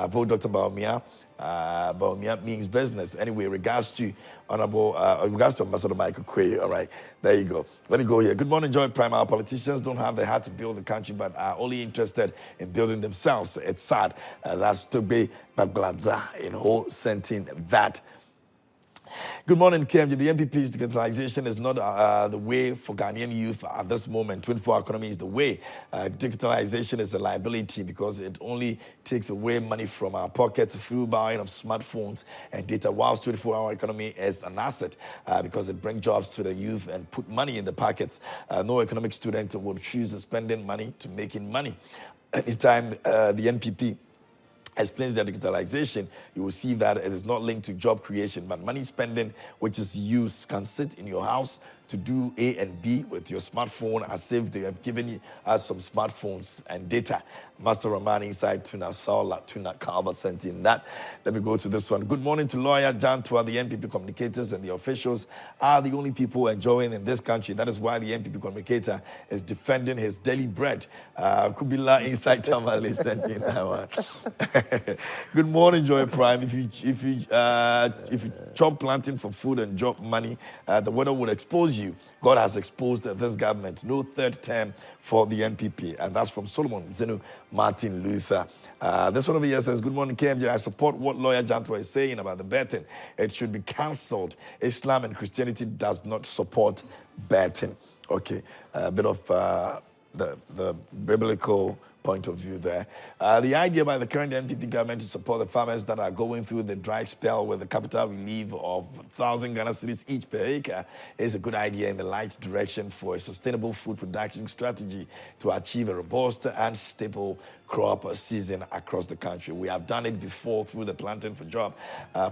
S2: Vote Dr. Baumia. Baumia means business. Anyway, regards to Ambassador Michael Quay. All right, there you go. Let me go here. Good morning, Joy Prime. Our politicians don't have the heart to build the country, but are only interested in building themselves. It's sad. That's to be Bagladza in whole sentence that. Good morning, KMJ. The NPP's digitalization is not the way for Ghanaian youth at this moment. 24-hour economy is the way. Digitalization is a liability because it only takes away money from our pockets through buying of smartphones and data, whilst 24-hour economy is an asset because it brings jobs to the youth and put money in the pockets. No economic student will choose spending money to making money. Anytime the NPP explains that digitalization, you will see that it is not linked to job creation, but money spending, which is used, can sit in your house to do A and B with your smartphone as if they have given us some smartphones and data. Master Rahman inside Tuna Saula, Tuna Kalba sent in that. Let me go to this one. Good morning to lawyer Jan Tua. The NPP communicators and the officials are the only people enjoying in this country. That is why the NPP communicator is defending his daily bread. Kubila inside Tamale sent in that one. Good morning, Joy Prime. If you chop planting for food and job money, the weather would expose you. God has exposed this government. No third term for the NPP. And that's from Solomon Zenu Martin Luther. This one over here says, good morning, KMJ. I support what lawyer Jantua is saying about the betting. It should be cancelled. Islam and Christianity does not support betting. Okay, a bit of the biblical point of view there. The idea by the current NPP government to support the farmers that are going through the dry spell with the capital relief of 1,000 Ghana cedis each per acre is a good idea in the right direction for a sustainable food production strategy to achieve a robust and stable crop season across the country. We have done it before through the planting for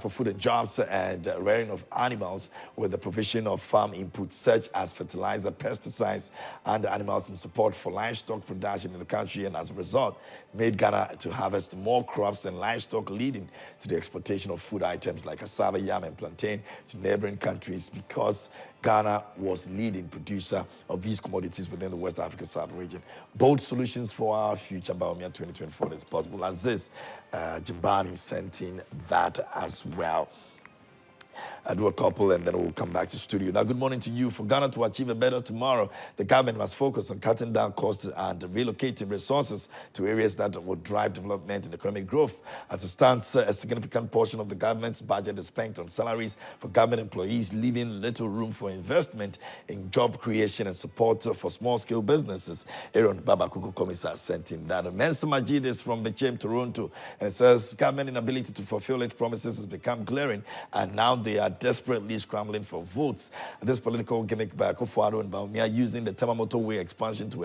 S2: food and jobs and rearing of animals with the provision of farm inputs such as fertilizer, pesticides, and animals in support for livestock production in the country, and as a result, made Ghana to harvest more crops and livestock, leading to the exportation of food items like cassava, yam, and plantain to neighboring countries because Ghana was leading producer of these commodities within the West Africa sub-region. Bold solutions for our future Baumia 2024 is possible, as this Jimbani sent in that as well. I'll do a couple and then we'll come back to studio. Now, good morning to you. For Ghana to achieve a better tomorrow, the government must focus on cutting down costs and relocating resources to areas that will drive development and economic growth. As it stands, a significant portion of the government's budget is spent on salaries for government employees, leaving little room for investment in job creation and support for small-scale businesses. Aaron Babakuku Commissar sent in that. Mensa Majid is from Bechem, Toronto, and it says government inability to fulfill its promises has become glaring, and now they are desperately scrambling for votes. This political gimmick by Akufo-Addo and Baumia using the Tema motorway expansion to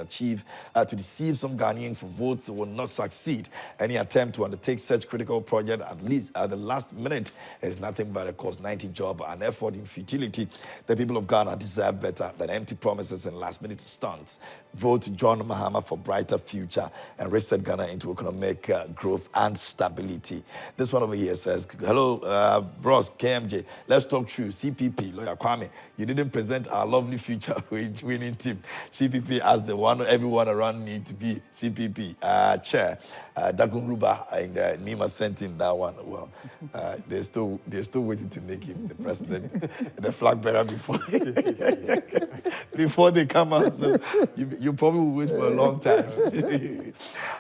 S2: deceive some Ghanaians for votes will not succeed. Any attempt to undertake such critical project, at least at the last minute, is nothing but a cost-90 job and effort in futility. The people of Ghana deserve better than empty promises and last-minute stunts. Vote John Mahama for brighter future and reset Ghana into economic growth and stability. This one over here says, hello, bros, KMJ. Let's talk true. CPP, Lawyer Kwame, you didn't present our lovely future winning team. CPP as the one everyone around need to be. CPP chair. Dagun Ruba and Nima sent in that one. Well, they're still waiting to make him the president, the flag bearer before they come out. So you probably will wait for a long time.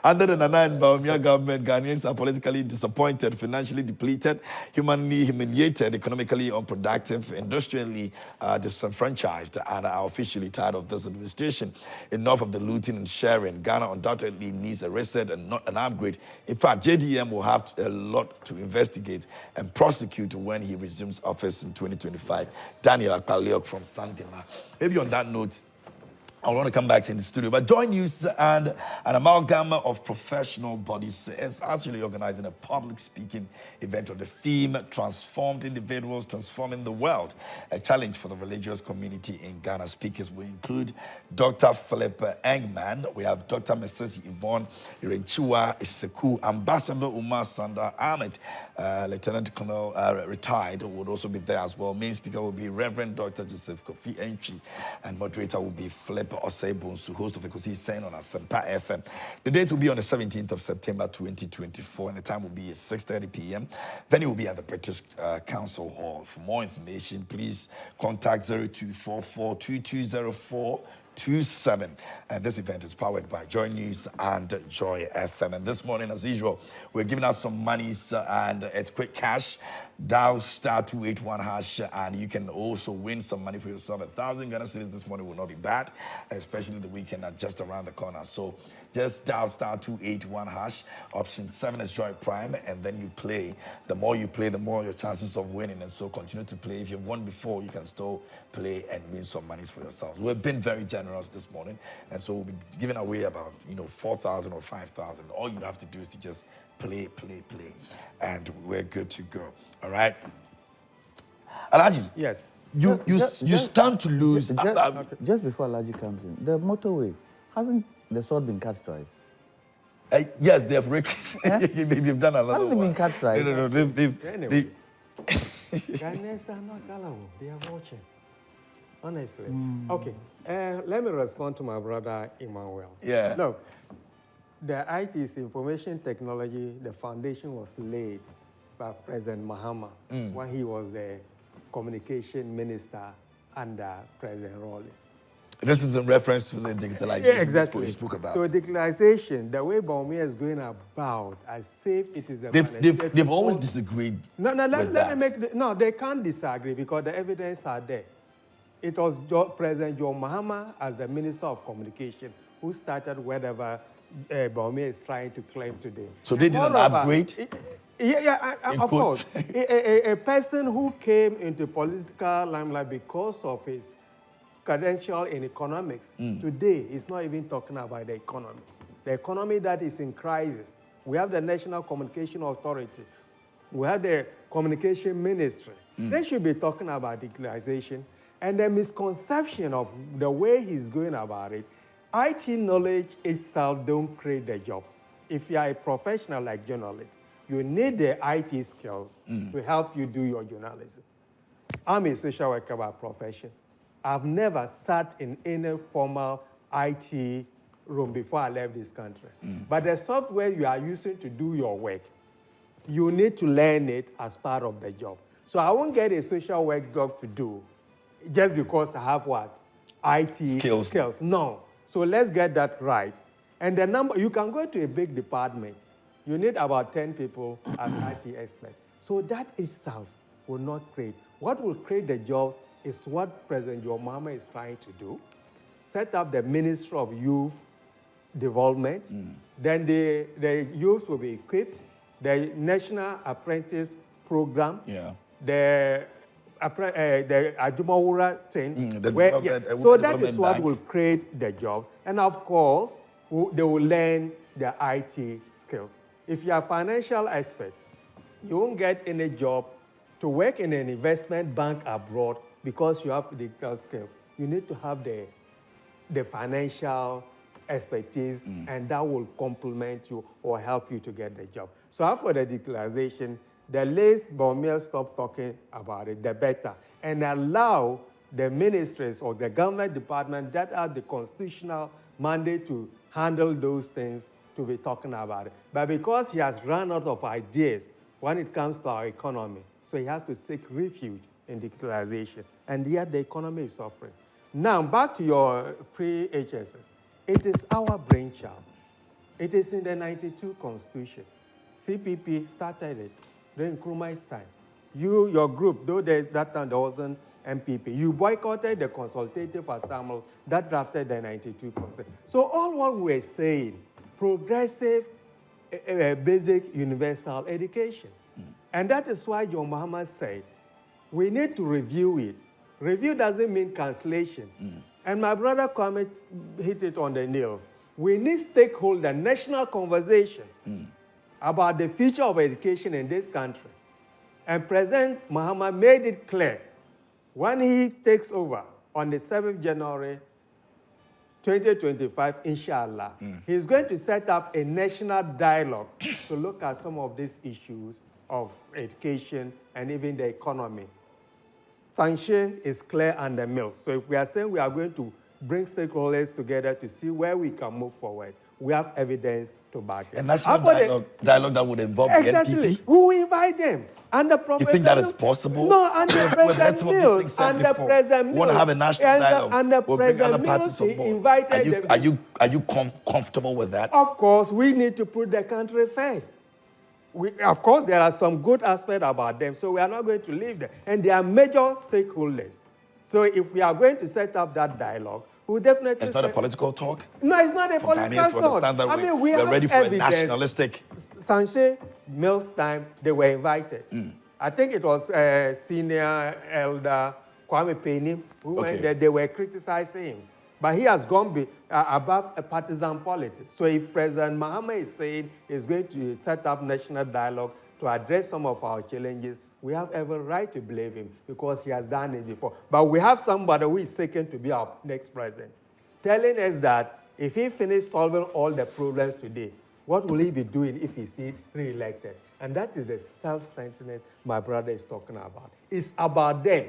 S2: Under the Nana and Baumia government, Ghanaians are politically disappointed, financially depleted, humanly humiliated, economically unproductive, industrially disenfranchised, and are officially tired of this administration. Enough of the looting and sharing. Ghana undoubtedly needs a reset and not an upgrade. In fact, JDM will have a lot to investigate and prosecute when he resumes office in 2025. Daniel Akaliok from Santima. Maybe on that note, I want to come back in the studio, but Joy News and an amalgam of professional bodies is actually organizing a public speaking event on the theme Transformed Individuals Transforming the World, a challenge for the religious community in Ghana. Speakers will include Dr. Philip Engman, we have Dr. Mrs. Yvonne Irenchiwa Iseku, Ambassador Umar Sanda Ahmed, Lieutenant Colonel retired would also be there as well. Main speaker will be Reverend Dr. Joseph Kofi Entry, and moderator will be Philip Osei-Bonsu, host of Ekosi Sen on Asempa FM. The date will be on the 17th of September 2024, and the time will be at 6:30 p.m. Venue will be at the British Council Hall. For more information, please contact 0244-2204-27. And this event is powered by Joy News and Joy FM. And this morning, as usual, we're giving out some monies and it's quick cash. Dial *281# and you can also win some money for yourself. 1,000 Ghana cedis this morning will not be bad, especially the weekend are just around the corner. So just dial *281#. Option 7 is Joy Prime, and then you play. The more you play, the more your chances of winning. And so continue to play. If you've won before, you can still play and win some monies for yourselves. We've been very generous this morning, and so we'll be giving away about 4,000 or 5,000. All you have to do is to just play, and we're good to go. All right, Alaji.
S3: Yes.
S2: You stand to lose.
S5: Just before Alaji comes in, the motorway, hasn't the sword been cut twice?
S2: Yes, they have raked. They've done a lot.
S5: Hasn't it been cut twice?
S2: No.
S3: Anyway. Ghanaians are not gullible. They are watching. Honestly. Okay. Let me respond to my brother Emmanuel.
S2: Yeah.
S3: Look, the IT's information technology, the foundation was laid by President Mahama when he was the communication minister under President Rawlings.
S2: This is in reference to the digitalization
S3: exactly.
S2: you spoke about.
S3: So digitalization, the way Baumia is going about, as if it is a
S2: they've always disagreed.
S3: Let me make no, they can't disagree because the evidence are there. It was President John Mahama as the Minister of Communication who started whatever Baumia is trying to claim today.
S2: So they didn't upgrade?
S3: Of course. A person who came into political limelight because of his credential in economics, today is not even talking about the economy. The economy that is in crisis. We have the National Communication Authority. We have the Communication Ministry. They should be talking about digitalization. And the misconception of the way he's going about it, IT knowledge itself don't create the jobs. If you are a professional like journalist, you need the IT skills to help you do your journalism. I'm a social worker by profession. I've never sat in any formal IT room before I left this country. But the software you are using to do your work, you need to learn it as part of the job. So I won't get a social work job to do just because I have what? IT skills. No. So let's get that right. And the number, you can go to a big department. You need about 10 people as IT experts. So that itself will not create. What will create the jobs is what President John Mahama is trying to do. Set up the Ministry of Youth Development. Then the youth will be equipped. The National Apprentice Program. The Ajumawura thing. So that is what will create the jobs. And of course, they will learn the IT skills. If you are a financial expert, you won't get any job to work in an investment bank abroad because you have digital skills. You need to have the financial expertise, and that will complement you or help you to get the job. So after the digitalization, the less Baumia stop talking about it, the better, and allow the ministries or the government department that have the constitutional mandate to handle those things to be talking about it. But because he has run out of ideas when it comes to our economy, so he has to seek refuge in digitalization, and yet the economy is suffering. Now, back to your free HSS. It is our brainchild. It is in the 92 Constitution. CPP started it during Nkrumah's time. Your group, though that time there wasn't MPP, you boycotted the consultative assembly that drafted the 92 Constitution. So all what we're saying, progressive, basic, universal education. And that is why John Mahama said, we need to review it. Review doesn't mean cancellation. And my brother Kwame hit it on the nail. We need stakeholder, national conversation about the future of education in this country. And President Mahama made it clear when he takes over on the 7th January 2025, inshallah, he's going to set up a national dialogue to look at some of these issues of education and even the economy. Sanche is clear and the mills. So if we are saying we are going to bring stakeholders together to see where we can move forward, we have evidence to back it.
S2: A national dialogue that would involve the NPP?
S3: We will invite them. And the
S2: You think that is possible?
S3: No, and the President Mills,
S2: and the President
S3: Mills,
S2: want to have a national dialogue.
S3: And the
S2: we'll bring other
S3: President
S2: parties
S3: Mills,
S2: on board.
S3: invited them.
S2: Are you comfortable with that?
S3: Of course, we need to put the country first. Of course, there are some good aspects about them, so we are not going to leave them. And they are major stakeholders. So if we are going to set up that dialogue, we'll definitely...
S2: It's not a political talk?
S3: No, it's not a political talk.
S2: I mean, we are ready for
S3: evidence.
S2: a nationalistic...
S3: Sanche, Mills time, they were invited. I think it was senior elder Kwame Penny who went there. They were criticizing him. But he has gone above a partisan politics. So if President Mahama is saying he's going to set up national dialogue to address some of our challenges, we have every right to believe him because he has done it before. But we have somebody who is seeking to be our next president, telling us that if he finishes solving all the problems today, what will he be doing if he's re-elected? And that is the self-centeredness my brother is talking about. It's about them.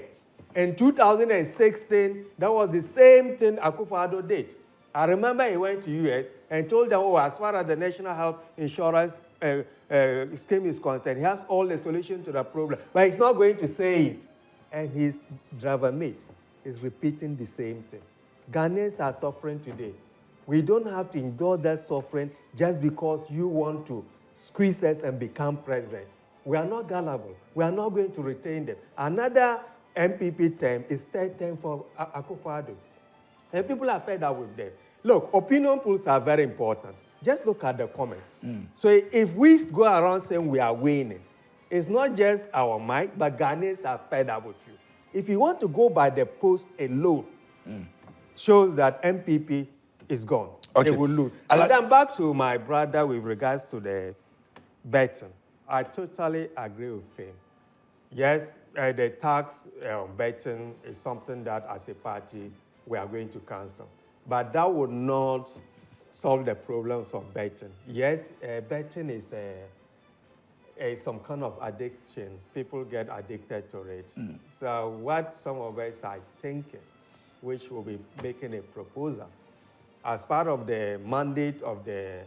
S3: In 2016, that was the same thing Akufo-Addo did. I remember he went to US and told them, oh, as far as the National Health Insurance scheme is concerned, he has all the solution to the problem, but he's not going to say it. And his driver mate is repeating the same thing. Ghanaians are suffering today. We don't have to endure that suffering just because you want to squeeze us and become president. We are not gullible. We are not going to retain them. Another MPP term is third term for Akufo-Addo. And people are fed up with them. Look, opinion polls are very important. Just look at the comments. So if we go around saying we are winning, it's not just our might, but Ghanaians are fed up with you. If you want to go by the polls alone, shows that MPP is gone. They will lose. And then back to my brother with regards to the betting. I totally agree with him. Yes, the tax on betting is something that as a party we are going to cancel. But that would not solve the problems of betting. Yes, betting is some kind of addiction. People get addicted to it. So what some of us are thinking, which will be making a proposal, as part of the mandate of the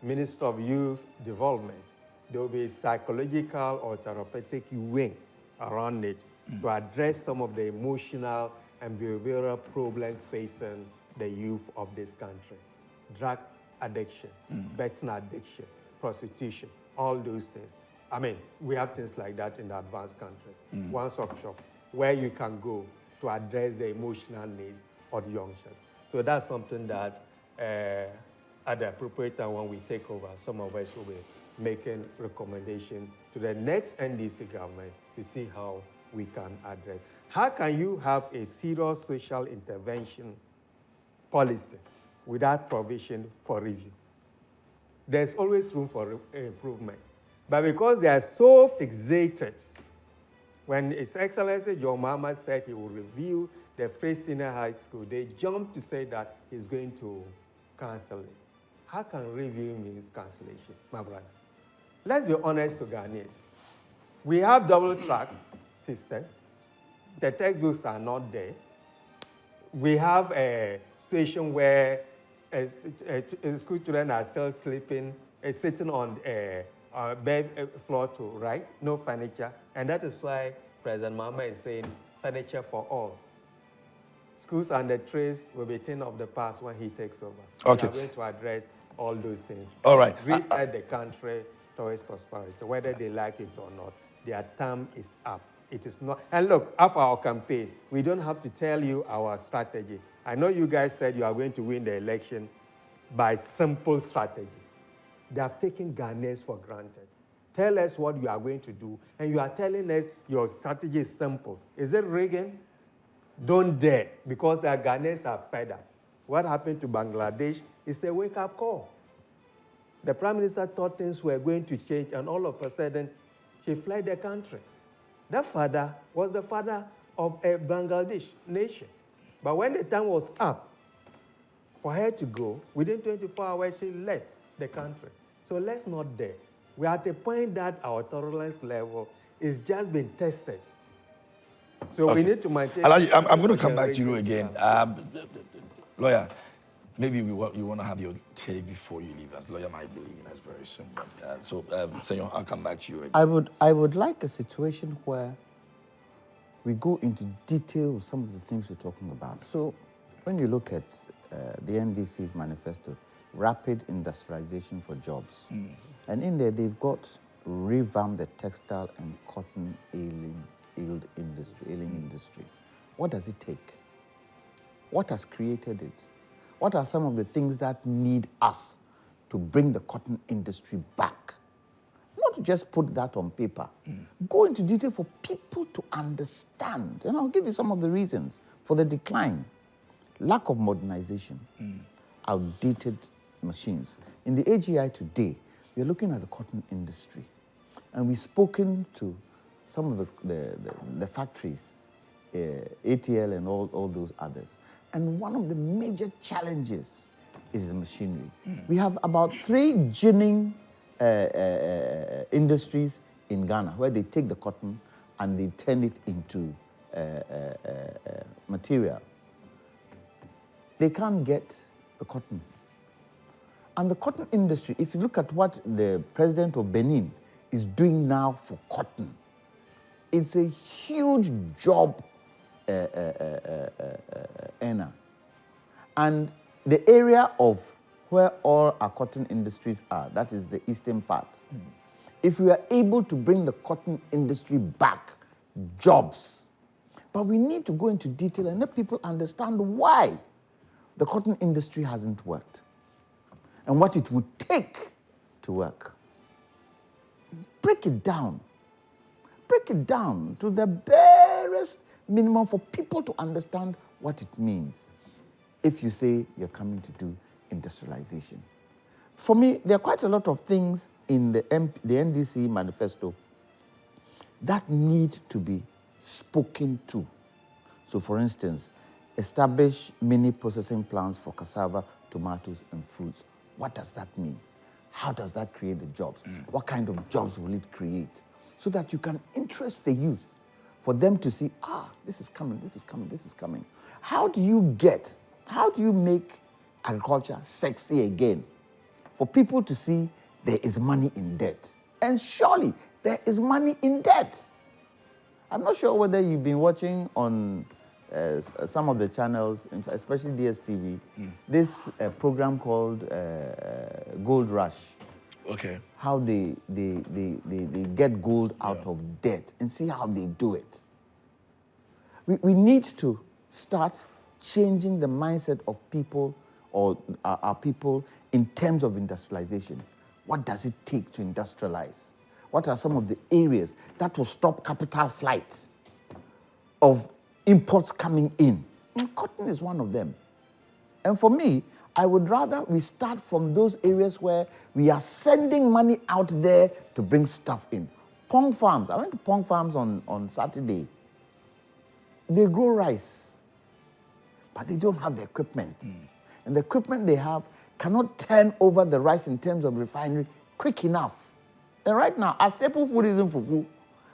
S3: Minister of Youth Development, there will be a psychological or therapeutic wing around it to address some of the emotional and behavioral problems facing the youth of this country. Drug addiction, betting addiction, prostitution, all those things. I mean, we have things like that in the advanced countries. One-stop shop where you can go to address the emotional needs of the youngsters. So that's something that at the appropriate time when we take over, some of us will be making recommendations to the next NDC government to see how we can address. How can you have a serious social intervention policy without provision for review? There's always room for improvement. But because they are so fixated, when His Excellency John Mahama said he will review the First Senior High School, they jumped to say that he's going to cancel it. How can review means cancellation, my brother? Let's be honest to Ghanaians. We have double-track system. The textbooks are not there. We have a situation where school children are still sleeping, sitting on a bed floor to write, no furniture. And that is why President Mahama is saying furniture for all. Schools and the trades will be thing of the past when he takes over.
S2: Okay.
S3: We are going to address all those things.
S2: All right.
S3: Reset the country towards prosperity, whether they like it or not. Their term is up. It is not. And look, after our campaign, we don't have to tell you our strategy. I know you guys said you are going to win the election by simple strategy. They have taken Ghanaians for granted. Tell us what you are going to do, and you are telling us your strategy is simple. Is it rigging? Don't dare, because the Ghanaians are fed up. What happened to Bangladesh is a wake-up call. The Prime Minister thought things were going to change, and all of a sudden, she fled the country. That father was the father of a Bangladesh nation. But when the time was up for her to go, within 24 hours, she left the country. So let's not dare. We are at a point that our tolerance level is just being tested. So we need to maintain.
S2: Alaji, I'm going to come back to you again. Lawyer, maybe you want to have your take before you leave us. Lawyer might be leaving us very soon. Senor, I'll come back to you again.
S5: I would like a situation where we go into detail with some of the things we're talking about. So when you look at the NDC's manifesto, rapid industrialization for jobs, and in there they've got revamp the textile and cotton ailing industry. What does it take? What has created it? What are some of the things that need us to bring the cotton industry back? Not to just put that on paper. Go into detail for people to understand. And I'll give you some of the reasons for the decline. Lack of modernization, outdated machines. In the AGI today, we're looking at the cotton industry. And we've spoken to some of the factories, ATL and all those others. And one of the major challenges is the machinery. We have about 3 ginning industries in Ghana where they take the cotton and they turn it into material. They can't get the cotton. And the cotton industry, if you look at what the president of Benin is doing now for cotton, it's a huge job earner. And the area of where all our cotton industries are, that is the eastern part. If we are able to bring the cotton industry back, jobs. But we need to go into detail and let people understand why the cotton industry hasn't worked and what it would take to work. Break it down. Break it down to the barest minimum for people to understand what it means if you say you're coming to do industrialization. For me, there are quite a lot of things in the NDC Manifesto that need to be spoken to. So, for instance, establish mini processing plants for cassava, tomatoes, and fruits. What does that mean? How does that create the jobs? What kind of jobs will it create? So that you can interest the youth for them to see, this is coming, this is coming, this is coming. How do you make agriculture sexy again? For people to see there is money in debt. And surely there is money in debt. I'm not sure whether you've been watching on some of the channels, especially DSTV, this program called Gold Rush.
S2: Okay.
S5: How they get gold out of debt and see how they do it. We need to start changing the mindset of people or our people in terms of industrialization. What does it take to industrialize? What are some of the areas that will stop capital flight of imports coming in? And cotton is one of them. And for me, I would rather we start from those areas where we are sending money out there to bring stuff in. Pong farms. I went to Pong farms on Saturday. They grow rice, but they don't have the equipment. And the equipment they have cannot turn over the rice in terms of refinery quick enough. And right now, our staple food isn't fufu.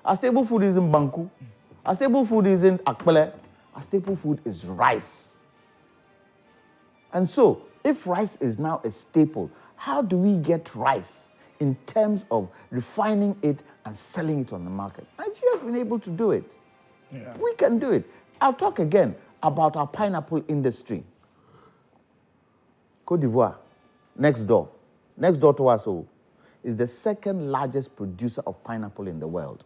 S5: Our staple food isn't banku. Our staple food isn't akpele. Our staple food is rice. And so, if rice is now a staple, how do we get rice in terms of refining it and selling it on the market? Nigeria's been able to do it. Yeah. We can do it. I'll talk again about our pineapple industry. Côte d'Ivoire, next door to us, is the second largest producer of pineapple in the world.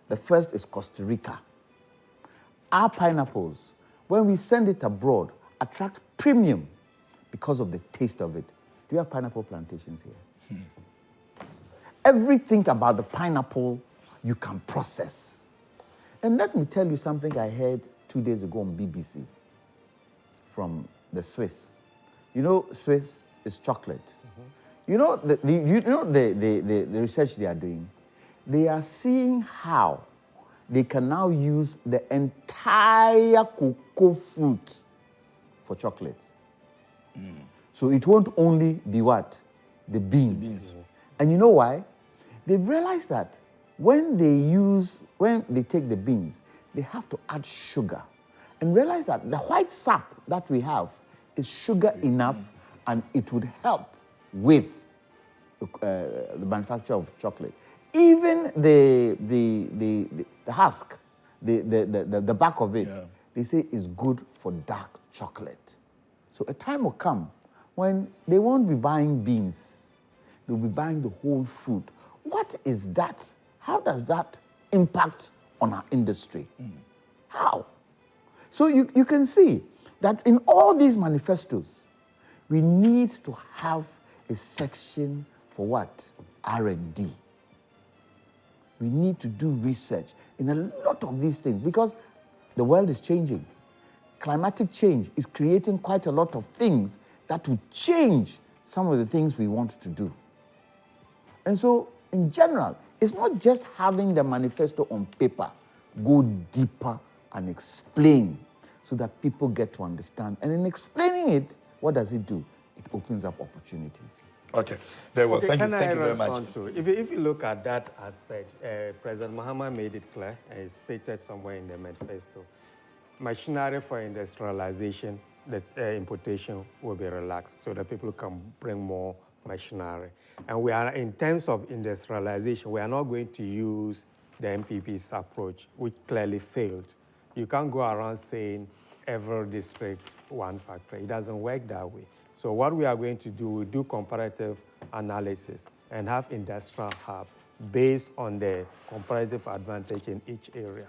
S5: The first is Costa Rica. Our pineapples, when we send it abroad, attract premium because of the taste of it. Do you have pineapple plantations here? Everything about the pineapple you can process. And let me tell you something I heard 2 days ago on BBC from the Swiss. You know, Swiss is chocolate. You know the research they are doing? They are seeing how they can now use the entire cocoa fruit for chocolate. So it won't only be what? The beans. And you know why? they've realized that when they take the beans, they have to add sugar. And realize that the white sap that we have is sugar enough, and it would help with the manufacture of chocolate. Even the husk, the back of it, they say is good for dark chocolate. So a time will come when they won't be buying beans. They'll be buying the whole fruit. What is that? How does that impact on our industry? How? So you can see that in all these manifestos, we need to have a section for what? R&D. We need to do research in a lot of these things because the world is changing. Climatic change is creating quite a lot of things that will change some of the things we want to do. And so, in general, it's not just having the manifesto on paper. Go deeper and explain so that people get to understand. And in explaining it, what does it do? It opens up opportunities.
S2: Okay, very well.
S3: Okay,
S2: thank you very much.
S3: If you look at that aspect, President Mahama made it clear, and it's stated somewhere in the manifesto, machinery for industrialization, the importation will be relaxed so that people can bring more machinery. And we are, in terms of industrialization, we are not going to use the MPP's approach, which clearly failed. You can't go around saying every district, one factory. It doesn't work that way. So what we are going to do, we do comparative analysis and have industrial hub based on the comparative advantage in each area.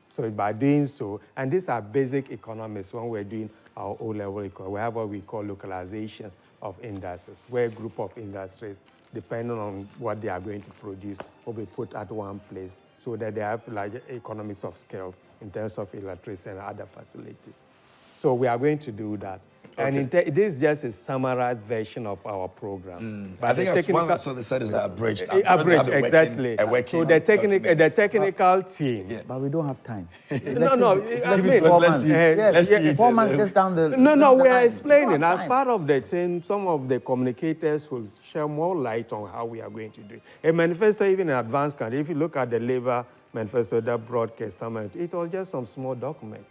S3: So by doing so, and these are basic economics when we're doing our O-level economics, we have what we call localization of industries, where a group of industries, depending on what they are going to produce, will be put at one place so that they have larger economics of scales in terms of electricity and other facilities. So we are going to do that. Okay. And this is just a summarized version of our program.
S2: But I think that's one so they said is abridged.
S3: Abridged, exactly. So the technical team.
S2: Yeah.
S5: But we don't have time.
S3: No.
S2: I mean, 4 months. Let's see
S5: 4 months just down the...
S3: No, we are explaining. As part of the team, some of the communicators will share more light on how we are going to do it. A manifesto, even in advanced country, if you look at the labor manifesto that broadcast summit, it was just some small document.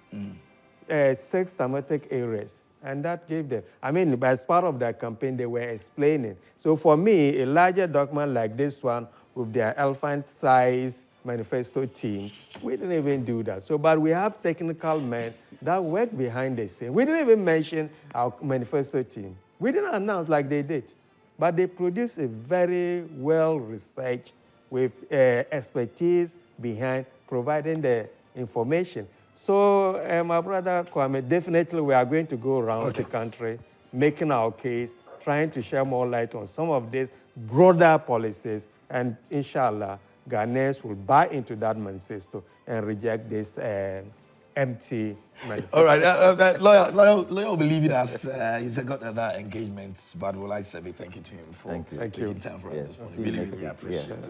S3: 6 thematic areas. And that gave them, I mean, as part of that campaign, they were explaining. So for me, a larger document like this one with their elephant-sized manifesto team, we didn't even do that. So, but we have technical men that work behind the scene. We didn't even mention our manifesto team. We didn't announce like they did. But they produced a very well-researched with expertise behind providing the information. So, my brother Kwame, definitely we are going to go around the country, making our case, trying to share more light on some of these broader policies, and inshallah, Ghanaians will buy into that manifesto and reject this empty manifesto.
S2: All right, Lawyer will be leaving us. He's got other engagements, but we'll like to say thank you to him for taking time for us this morning. Really appreciate it.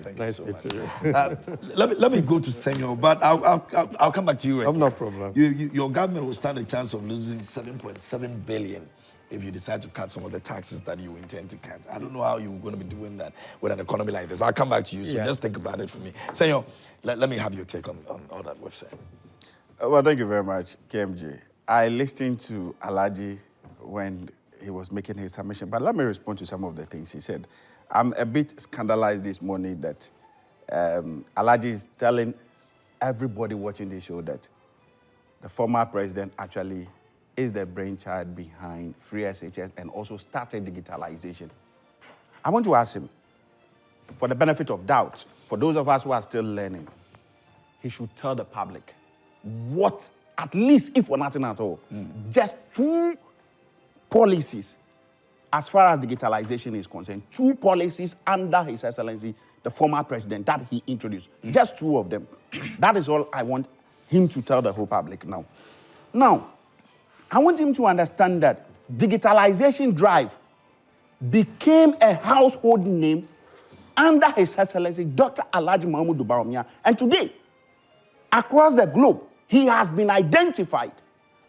S2: Thank you so much. Let me go to Senor, but I'll come back to you.
S3: No problem.
S2: Your government will stand a chance of losing 7.7 billion if you decide to cut some of the taxes that you intend to cut. I don't know how you're going to be doing that with an economy like this. I'll come back to you, so just think about it for me. Senor, let me have your take on all that we've said.
S4: Well, thank you very much, KMJ. I listened to Alhaji when he was making his submission, but let me respond to some of the things he said. I'm a bit scandalized this morning that Alhaji is telling everybody watching this show that the former president actually is the brainchild behind free SHS and also started digitalization. I want to ask him, for the benefit of doubt, for those of us who are still learning, he should tell the public what, at least if for nothing at all, just 2 policies as far as digitalization is concerned, 2 policies under His Excellency, the former president, that he introduced. Just 2 of them. That is all I want him to tell the whole public now. Now, I want him to understand that digitalization drive became a household name under His Excellency, Dr. Alhaji Mahmoud Bawumia. And today, across the globe, he has been identified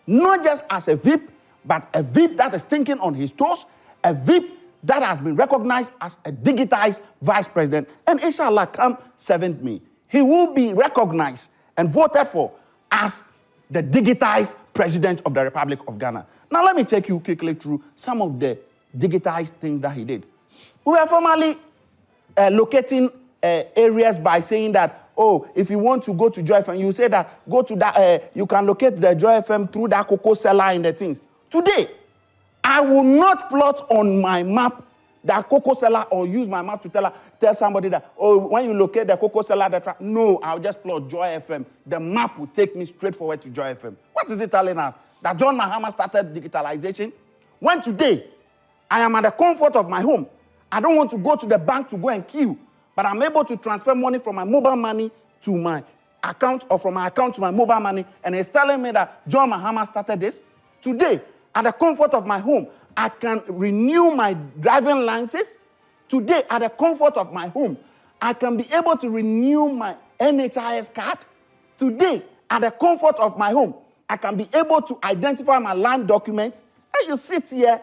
S4: not just as a VIP, but a VIP that is thinking on his toes, a VIP that has been recognized as a digitized vice president. And inshallah, come 7th May, he will be recognized and voted for as the digitized president of the Republic of Ghana. Now, let me take you quickly through some of the digitized things that he did. We were formerly locating areas by saying that, oh, if you want to go to Joy FM, you say that, go to that, you can locate the Joy FM through that cocoa cellar and the things. Today, I will not plot on my map that cocoa cellar or use my map to tell somebody that, oh, when you locate the cocoa cellar, no, I'll just plot Joy FM. The map will take me straight forward to Joy FM. What is it telling us? That John Mahama started digitalization? When today, I am at the comfort of my home. I don't want to go to the bank to go and queue, but I'm able to transfer money from my mobile money to my account or from my account to my mobile money, and it's telling me that John Mahama started this. Today, at the comfort of my home, I can renew my driving license. Today, at the comfort of my home, I can be able to renew my NHIS card. Today, at the comfort of my home, I can be able to identify my land documents. And you sit here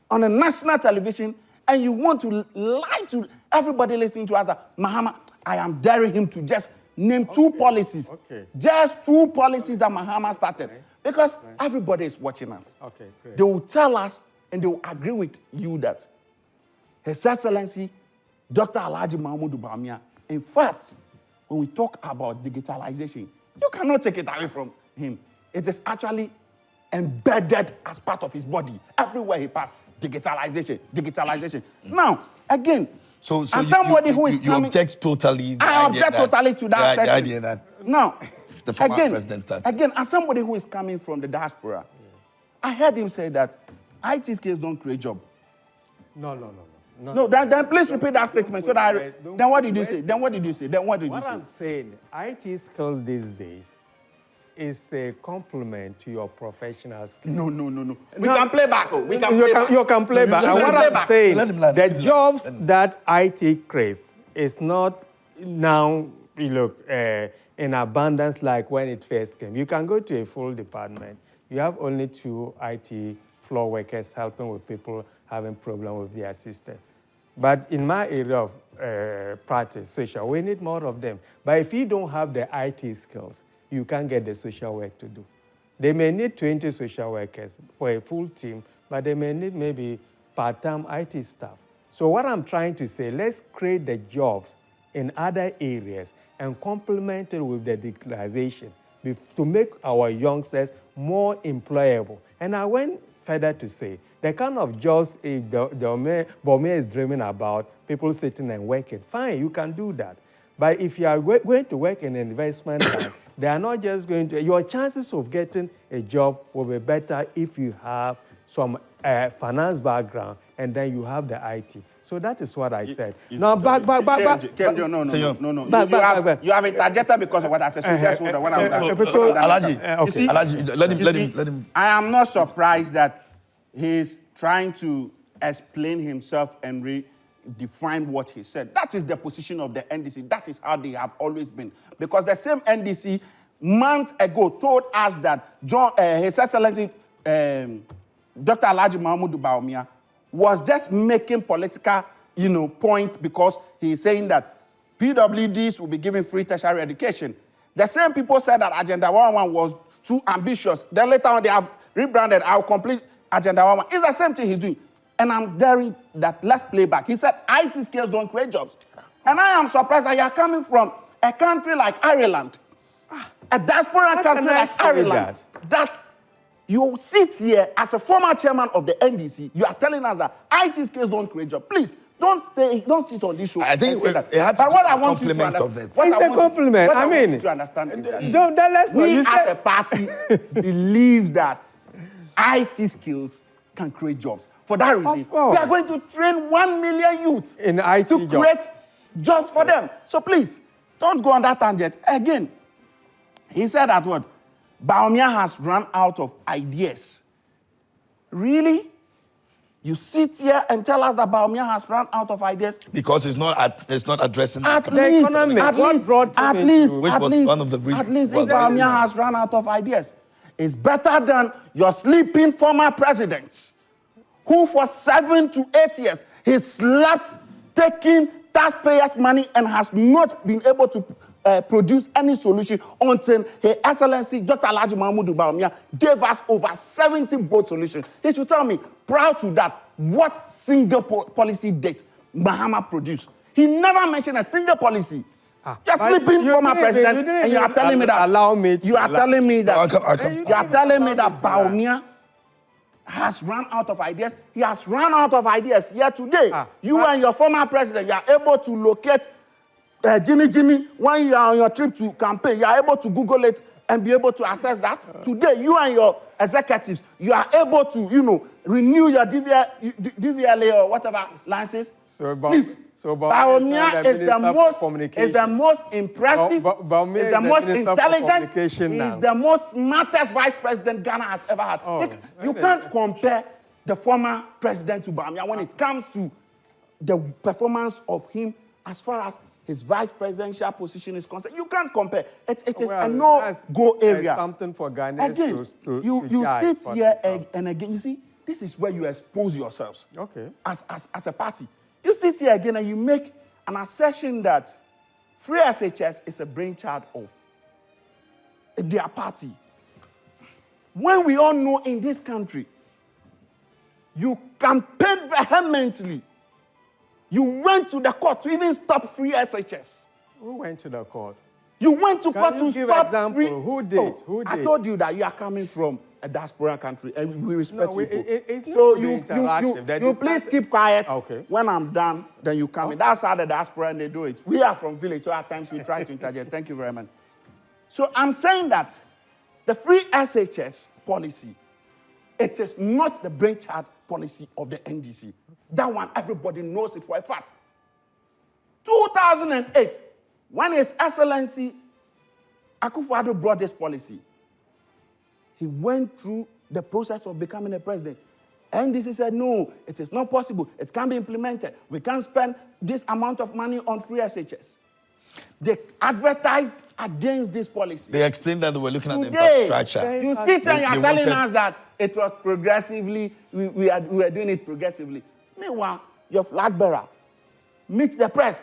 S4: on a national television and you want to lie to everybody listening to us that, Mahama, I am daring him to just name two policies. Just two policies that Mahama started. Because everybody is watching us. They will tell us and they will agree with you that His Excellency, Dr. Alhaji Mahmoud Bawumia, in fact, when we talk about digitalization, you cannot take it away from him. It is actually embedded as part of his body. Everywhere he passed, digitalization, digitalization. Now, again,
S2: so
S4: as somebody who is
S2: you object totally.
S4: I object totally to that
S2: the idea that
S4: now,
S2: the former president started.
S4: Again, as somebody who is coming from the diaspora, I heard him say that IT skills don't create job. No, then please repeat that statement so that then what did you say? Then what did you say? What
S3: I'm saying, IT skills these days is a complement to your professional skills.
S4: No. We can play back. You
S3: can play back. And what I'm saying, the jobs that IT creates is not now, in abundance like when it first came. You can go to a full department. You have only 2 IT floor workers helping with people having problems with their system. But in my area of practice, social, we need more of them. But if you don't have the IT skills, you can't get the social work to do. They may need 20 social workers for a full team, but they may need maybe part-time IT staff. So what I'm trying to say, let's create the jobs in other areas and complement it with the digitalization to make our youngsters more employable. And I went further to say, the kind of jobs Bawumia is dreaming about, people sitting and working, fine, you can do that. But if you are going to work in an investment bank, they are not just going to, your chances of getting a job will be better if you have some finance background and then you have the IT. So that is what I said.
S4: No. You have interjected because of what I said. So just hold on.
S2: Alhaji, let him.
S4: I am not surprised that he's trying to explain himself and redefine what he said. That is the position of the NDC. That is how they have always been. Because the same NDC months ago told us that His Excellency Dr. Alhaji Mahmoud Bawumia was just making political, points because he's saying that PWDs will be given free tertiary education. The same people said that Agenda 111 was too ambitious. Then later on they have rebranded our complete Agenda 111. It's the same thing he's doing. And I'm daring that let's play back. He said IT skills don't create jobs. And I am surprised that you're coming from a country like Ireland, a diaspora country like Ireland, that you sit here as a former chairman of the NDC, you are telling us that IT skills don't create jobs. Please, don't sit on this show.
S2: I think
S4: it had to
S2: but what I want you to understand,
S3: it's a compliment.
S4: What I want you to understand is
S3: that
S4: we as a party believe that IT skills can create jobs. For that reason, we are going to train 1 million youths
S3: in IT
S4: to create jobs for them. So please, don't go on that tangent. Again, he said that what? Bawumia has run out of ideas. Really? You sit here and tell us that Bawumia has run out of ideas?
S2: Because it's not addressing
S4: the economy. At least,
S2: which was one of the reasons.
S4: At least if Bawumia has run out of ideas, it's better than your sleeping former presidents who for 7 to 8 years, he slept taking taxpayers' money and has not been able to produce any solution until His Excellency Dr. Alhaji Mahmoud Bawumia gave us over 70 bold solutions. He should tell me, proud to that, what single policy date Mahama produced. He never mentioned a single policy. You're sleeping, former president, and you are telling me that. You are telling me that. You are telling me that Bawumia has run out of ideas. He has run out of ideas here today. You and your former president, you are able to locate Jimmy, when you are on your trip to campaign, you are able to Google it and be able to access that. Today, you and your executives, you are able to, renew your DVLA or whatever licenses. Please. Bawumia is the most impressive, is the most intelligent, is the most smartest vice president Ghana has ever had. You can't compare the former president to Bawumia when it comes to the performance of him as far as his vice presidential position is concerned. You can't compare. It is a no-go area.
S3: Something for Ghanaians
S4: again, you sit here and again, you see, this is where you expose yourselves as a party. You sit here again and you make an assertion that Free SHS is a brainchild of their party. When we all know in this country, you campaigned vehemently. You went to the court to even stop Free SHS.
S3: Who went to the court?
S4: You went to court to stop
S3: example?
S4: Free.
S3: Who did? Who did?
S4: I told you that you are coming from a diaspora country and we respect people.
S3: It's
S4: so
S3: you
S4: please keep quiet.
S3: Okay.
S4: When I'm done, then you come in. That's how the diaspora and they do it. We are from village, so at times we try to interject. Thank you very much. So I'm saying that the Free SHS policy, it is not the brainchild policy of the NDC. That one, everybody knows it for a fact. 2008, when His Excellency Akufo-Addo brought this policy, he went through the process of becoming a president. NDC said, no, it is not possible. It can't be implemented. We can't spend this amount of money on Free SHS. They advertised against this policy.
S2: They explained that they were looking at the infrastructure.
S4: You sit and you are telling us that it was progressively, we were doing it progressively. Meanwhile, your flag bearer meets the press.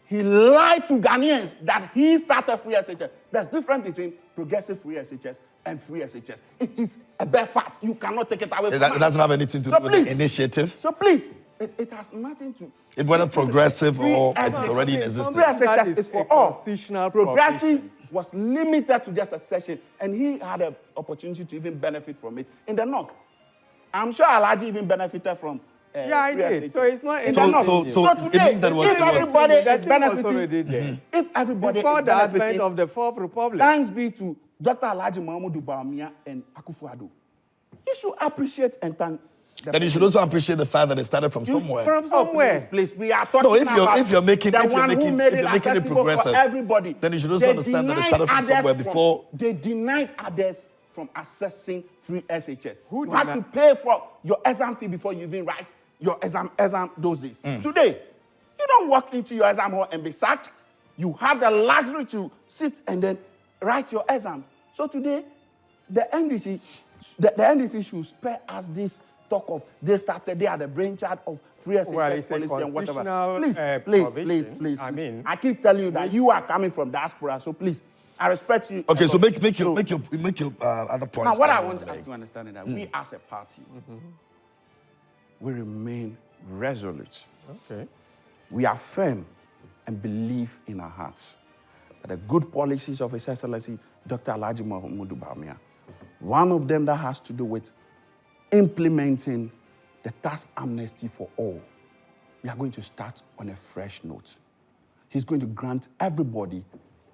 S4: He lied to Ghanaians that he started Free SHS. There's difference between progressive Free SHS and Free SHS. It is a bare fact. You cannot take it away from us.
S2: It doesn't have anything to do with the initiative.
S4: So please, it has nothing to...
S2: Whether progressive or it's already in existence.
S4: Free SHS is for all. Progressive was limited to just a session, and he had an opportunity to even benefit from it in the north. I'm sure Alhaji even benefited from
S3: I did. So it's not...
S2: So
S4: today,
S2: it means that
S4: if everybody is benefiting... If everybody
S3: before
S4: is
S3: the advent
S4: benefiting...
S3: of the Fourth Republic.
S4: Thanks be to Dr. Alhaji Mahmoud Bawumia and Akufo-Addo. You should appreciate and thank...
S2: Then you should also appreciate the fact that it started from somewhere.
S3: From somewhere.
S4: Please, we are talking about
S2: if you're making it
S4: accessible
S2: progressive,
S4: for everybody.
S2: Then you should also understand that it started from somewhere before.
S4: They denied others from accessing Free SHS. You had to pay for your exam fee before you even write your exam those days. Today, you don't walk into your exam hall and be sacked. You have the luxury to sit and then write your exam. So today, the NDC should spare us this talk of they started, they are the brainchild of Free SHS policy and whatever. Please. I keep telling you that you are coming from diaspora, so please, I respect you.
S2: Okay, so make your other points.
S4: Now, what I want us to understand is that we as a party, we remain resolute.
S3: Okay.
S4: We are firm and believe in our hearts that the good policies of His Excellency Dr. Alhaji Mahmoud Bawumia, one of them that has to do with implementing the tax amnesty for all, we are going to start on a fresh note. He's going to grant everybody,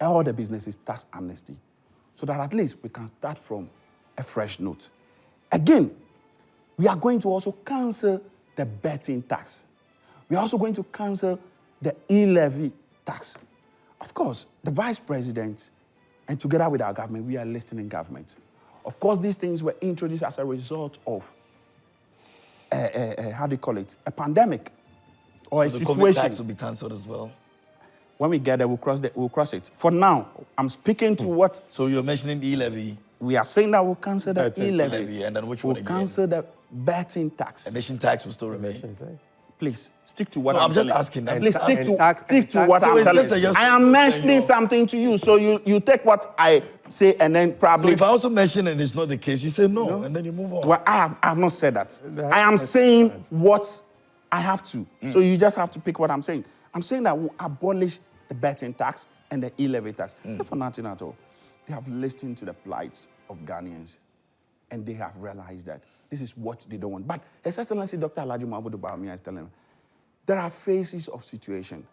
S4: all the businesses, tax amnesty, so that at least we can start from a fresh note. Again, we are going to also cancel the betting tax. We are also going to cancel the e-levy tax. Of course, the vice president, and together with our government, we are listening government. Of course, these things were introduced as a result of, a pandemic or
S2: so
S4: a
S2: the
S4: situation.
S2: COVID tax will be cancelled as well.
S4: When we get there, we'll cross it. For now, I'm speaking to what...
S2: So you're mentioning e-levy.
S4: We are saying that we'll cancel the e-levy.
S2: And then which one
S4: we'll
S2: again?
S4: cancel betting tax.
S2: Emission tax will still remain.
S4: Please stick to what
S2: No, I'm just
S4: telling.
S2: asking.
S4: Please stick to
S2: So
S4: what I'm
S2: it's
S4: telling.
S2: just a yes
S4: I am
S2: or no,
S4: mentioning
S2: senor.
S4: something to you, so you take what I say and then
S2: So
S4: probably.
S2: if I also mention and it's not the case, you say no, and then you move on.
S4: Well, I have not said that. I am saying what I have to. So you just have to pick what I'm saying. I'm saying that we'll abolish the betting tax and the e-levy tax. Not for nothing at all. They have listened to the plight of Ghanaians, and they have realized that this is what they don't want. But His Excellency Dr. Alhaji Mahmoud Bawumia is telling them, there are phases of situation.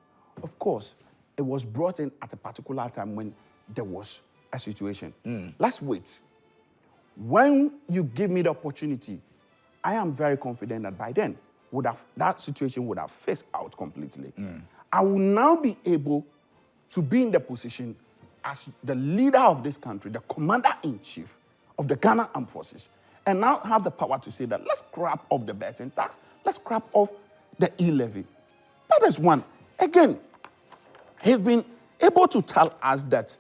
S4: Of course, it was brought in at a particular time when there was a situation. Let's wait. When you give me the opportunity, I am very confident that by then, that situation would have phased out completely. I will now be able to be in the position as the leader of this country, the commander-in-chief of the Ghana Armed Forces, and now have the power to say that let's scrap off the betting tax, let's scrap off the e-levy. That is one. Again, he's been able to tell us that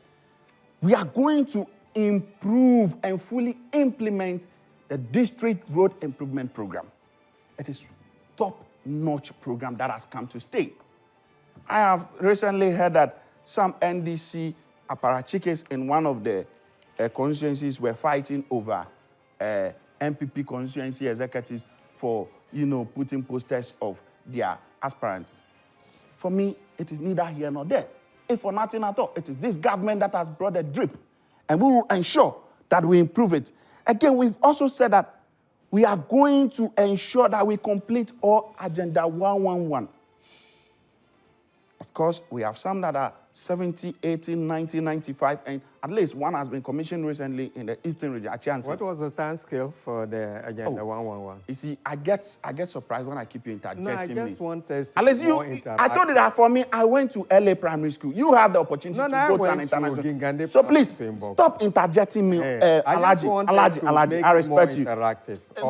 S4: we are going to improve and fully implement the District Road Improvement Program. It is top-notch program that has come to stay. I have recently heard that some NDC apparatchiks in one of the constituencies were fighting over MPP constituency executives for, putting posters of their aspirants. For me, it is neither here nor there. If for nothing at all, it is this government that has brought the drip, and we will ensure that we improve it. Again, we've also said that we are going to ensure that we complete all Agenda 111. Of course, we have some that are 70, 80, 90, 95, and at least one has been commissioned recently in the Eastern region.
S3: What was the time scale for the Agenda 111?
S4: You see, I get surprised when I keep you interjecting me.
S3: No, I just want us to
S4: Unless
S3: more
S4: I told you that for me, I went to LA Primary School. You have the opportunity to go to an international. So please, stop interjecting me. Alaji, I respect you.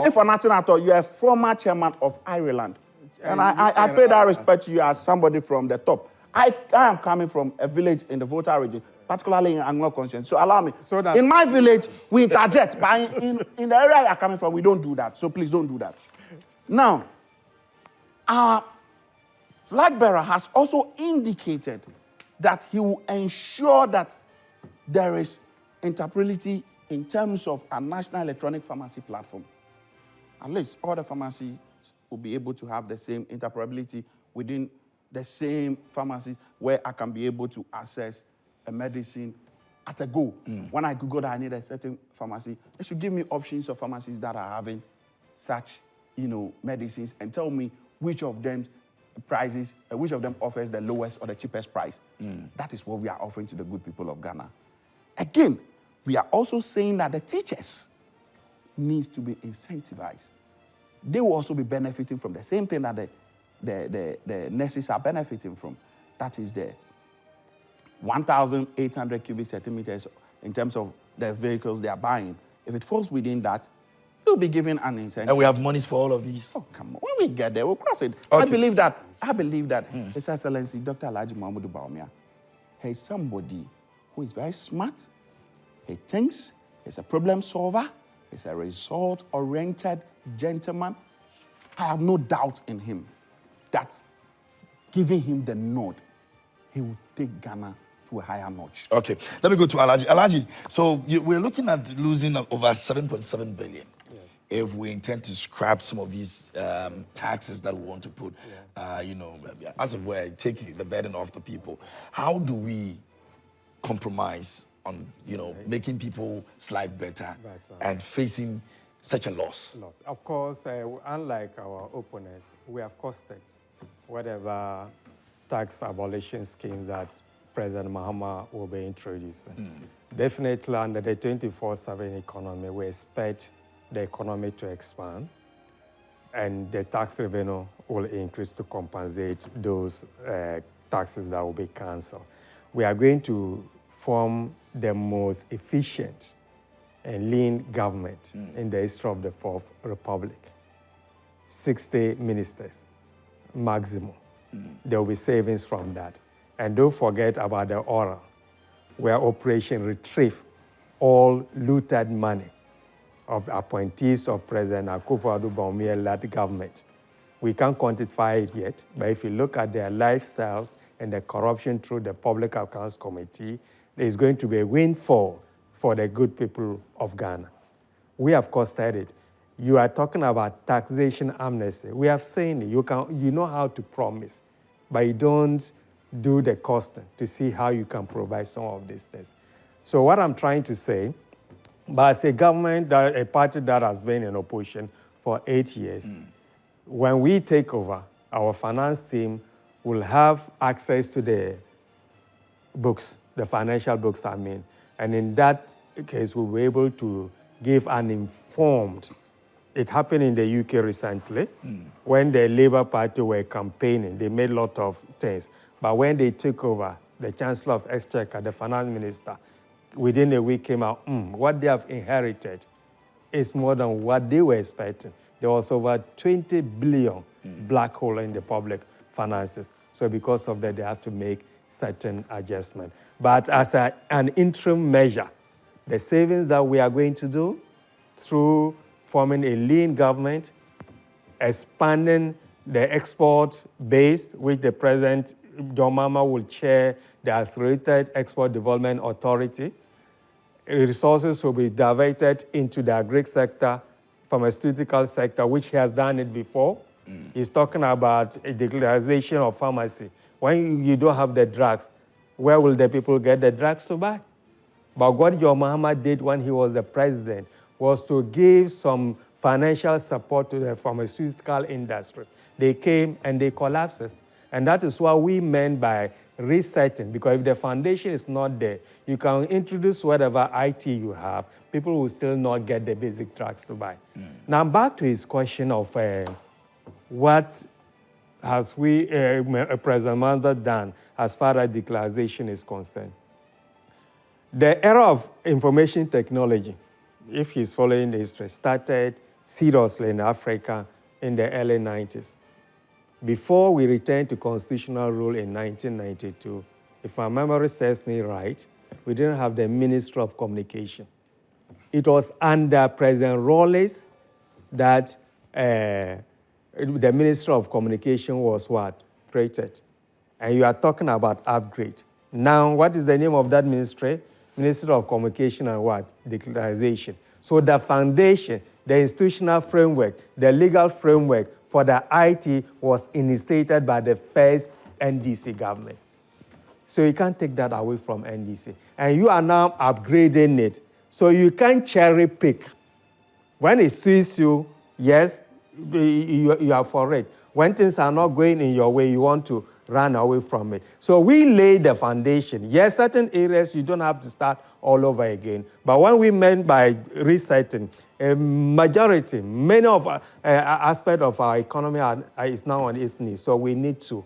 S4: If for nothing at all, you are a former chairman of Ireland. And I pay that respect to you as somebody from the top. I am coming from a village in the Volta region, particularly in Anglo constituency. So allow me. So in my village, we interject. But in the area you are coming from, we don't do that. So please don't do that. Now, our flag bearer has also indicated that he will ensure that there is interoperability in terms of a national electronic pharmacy platform. At least all the pharmacies will be able to have the same interoperability within the same pharmacies where I can be able to access a medicine at a go. When I Google that I need a certain pharmacy, they should give me options of pharmacies that are having such, medicines and tell me which of them prices, which of them offers the lowest or the cheapest price. That is what we are offering to the good people of Ghana. Again, we are also saying that the teachers needs to be incentivized. They will also be benefiting from the same thing that the nurses are benefiting from. That is the 1,800 cubic centimeters in terms of the vehicles they are buying. If it falls within that, you'll be given an incentive.
S2: And we have monies for all of these.
S4: Oh, come on. When we get there, we'll cross it.
S2: Okay.
S4: I believe that His Excellency Dr. Alhaji Mahmoud Bawumia, he is somebody who is very smart. He thinks, he's a problem solver, he's a result-oriented gentleman. I have no doubt in him that giving him the nod, he will take Ghana to a higher notch.
S2: Okay, let me go to Alhaji. Alhaji, so we're looking at losing over 7.7 billion if we intend to scrap some of these taxes that we want to put, as it were, take the burden off the people. How do we compromise on, making people's life better and facing such a loss?
S3: Of course, unlike our opponents, we have costed whatever tax abolition schemes that President Mahama will be introducing. Definitely under the 24/7 economy, we expect the economy to expand and the tax revenue will increase to compensate those taxes that will be canceled. We are going to form the most efficient and lean government in the history of the Fourth Republic. 60 ministers, maximum. There will be savings from that. And don't forget about the Aura, where Operation Retrieve all looted money, of appointees of President Akufo-Addo Bawumia-led government. We can't quantify it yet, but if you look at their lifestyles and the corruption through the Public Accounts Committee, there's going to be a windfall for the good people of Ghana. We have costed it. You are talking about taxation amnesty. We have seen it. You know how to promise, but you don't do the costing to see how you can provide some of these things. So what I'm trying to say, but as a government, a party that has been in opposition for 8 years, when we take over, our finance team will have access to the books, the financial books, I mean. And in that case, we'll be able to give an informed. It happened in the UK recently when the Labour Party were campaigning. They made a lot of things. But when they took over, the Chancellor of Exchequer, the Finance Minister, within a week came out, what they have inherited is more than what they were expecting. There was over 20 billion black hole in the public finances. So because of that, they have to make certain adjustment. But as an interim measure, the savings that we are going to do through forming a lean government, expanding the export base, which the President John Mahama will chair the Accelerated Export Development Authority. Resources will be diverted into the agri sector, pharmaceutical sector, which he has done it before. He's talking about a declaration of pharmacy. When you don't have the drugs, where will the people get the drugs to buy? But what John Mahama did when he was the president was to give some financial support to the pharmaceutical industries. They came and they collapsed. And that is what we meant by resetting, because if the foundation is not there, you can introduce whatever IT you have, people will still not get the basic drugs to buy. Now, back to his question of what has President Manda done as far as declaration is concerned. The era of information technology, if he's following the history, started seriously in Africa in the early 90s. Before we returned to constitutional rule in 1992, if my memory serves me right, we didn't have the Minister of Communication. It was under President Rawlings that the Minister of Communication was what? Created. And you are talking about upgrade. Now, what is the name of that ministry? Minister of Communication and what? Declaration. So the foundation, the institutional framework, the legal framework for the IT was initiated by the first NDC government. So you can't take that away from NDC. And you are now upgrading it. So you can't cherry pick. When it suits you, yes, you are for it. When things are not going in your way, you want to run away from it. So we laid the foundation. Yes, certain areas you don't have to start all over again. But what we meant by resetting, many of aspects of our economy is now on its knees. So we need to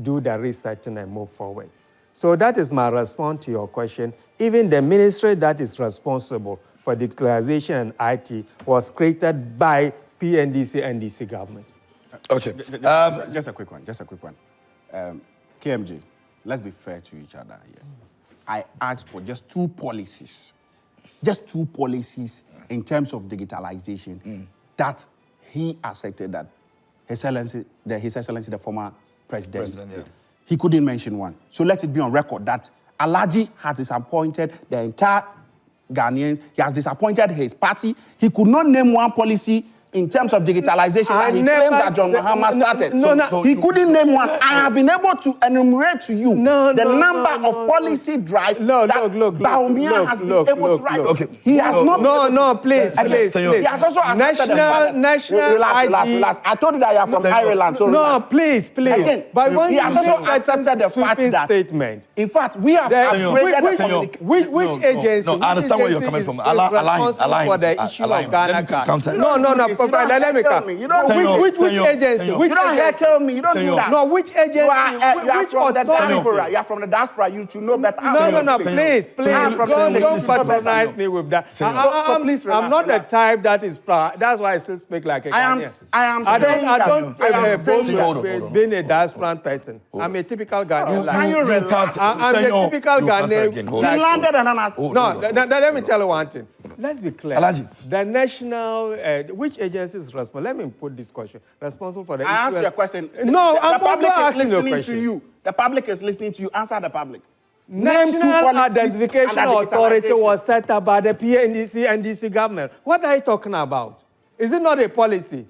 S3: do the resetting and move forward. So that is my response to your question. Even the ministry that is responsible for declaration and IT was created by PNDC and NDC government.
S2: Okay.
S4: Just a quick one. KMJ, let's be fair to each other here. I asked for just two policies in terms of digitalization that he accepted that His Excellency, the former president, he couldn't mention one. So let it be on record that Alhaji has disappointed the entire Ghanaians. He has disappointed his party. He could not name one policy in terms of digitalization that he claimed that John Mahama started. He couldn't name one. I have been able to enumerate to you the number of policy drives that Bawumia has been able to write.
S2: Okay.
S4: He has not.
S3: Please.
S4: He has also accepted
S3: national
S4: relax. I told you that you are from Ireland. So
S3: no, please.
S4: Again, he has also accepted the fact that
S3: statement.
S4: In fact, we have upgraded the communication.
S3: Which agency?
S2: No, I understand where you're coming from. Align
S3: for the issue of Ghana card.
S2: No.
S3: Let me come. Which agency?
S4: You don't heckle me. You don't do that.
S3: No, which agency?
S4: You are from the diaspora. You are from the diaspora. You should know better.
S3: No, please. Don't patronize me with that. I'm not the type that is proud. That's why I still speak like a Ghanaian. I don't being a diaspora person. I'm a typical Ghanaian. I'm a typical Ghanaian.
S4: You landed and I'm asking.
S3: No, let me tell you one thing. let's be clear.
S2: Alhaji.
S3: The national, which agency is responsible? Let me put this question. Responsible for the
S4: I answer your question.
S3: No,
S4: the
S3: I'm also
S4: public is
S3: asking you a
S4: listening
S3: question.
S4: to you. The public is listening to you. Answer the public.
S3: National Identification Authority was set up by the NDC government. What are you talking about? Is it not a policy?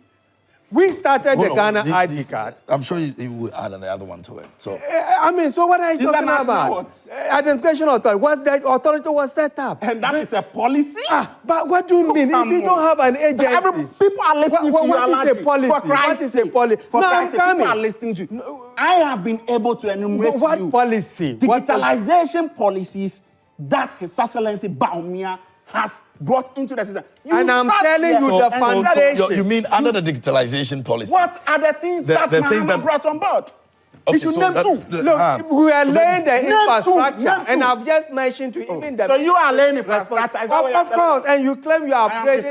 S3: We started the Ghana ID card.
S2: I'm sure you will add another one to it. So
S3: I mean, so what are you talking about? Identification Authority. What's that authority was set up?
S4: And that is a policy?
S3: But what do you mean? If you don't have an agency...
S4: People are listening to you,
S3: What is a policy?
S4: What is a policy?
S3: No, I'm coming.
S4: People are listening to you. I have been able to enumerate
S3: what
S4: you
S3: policy?
S4: Digitalization policies that His Excellency Bawumia has brought into the system.
S3: And I'm telling you the foundation.
S2: You mean under the digitalization policy?
S4: What are the things that Mahama brought on board?
S2: Okay,
S4: You should name two.
S3: Look, we are laying the infrastructure, and I've just mentioned to even the...
S4: So you are laying infrastructure.
S3: Of course, and you claim you are upgrading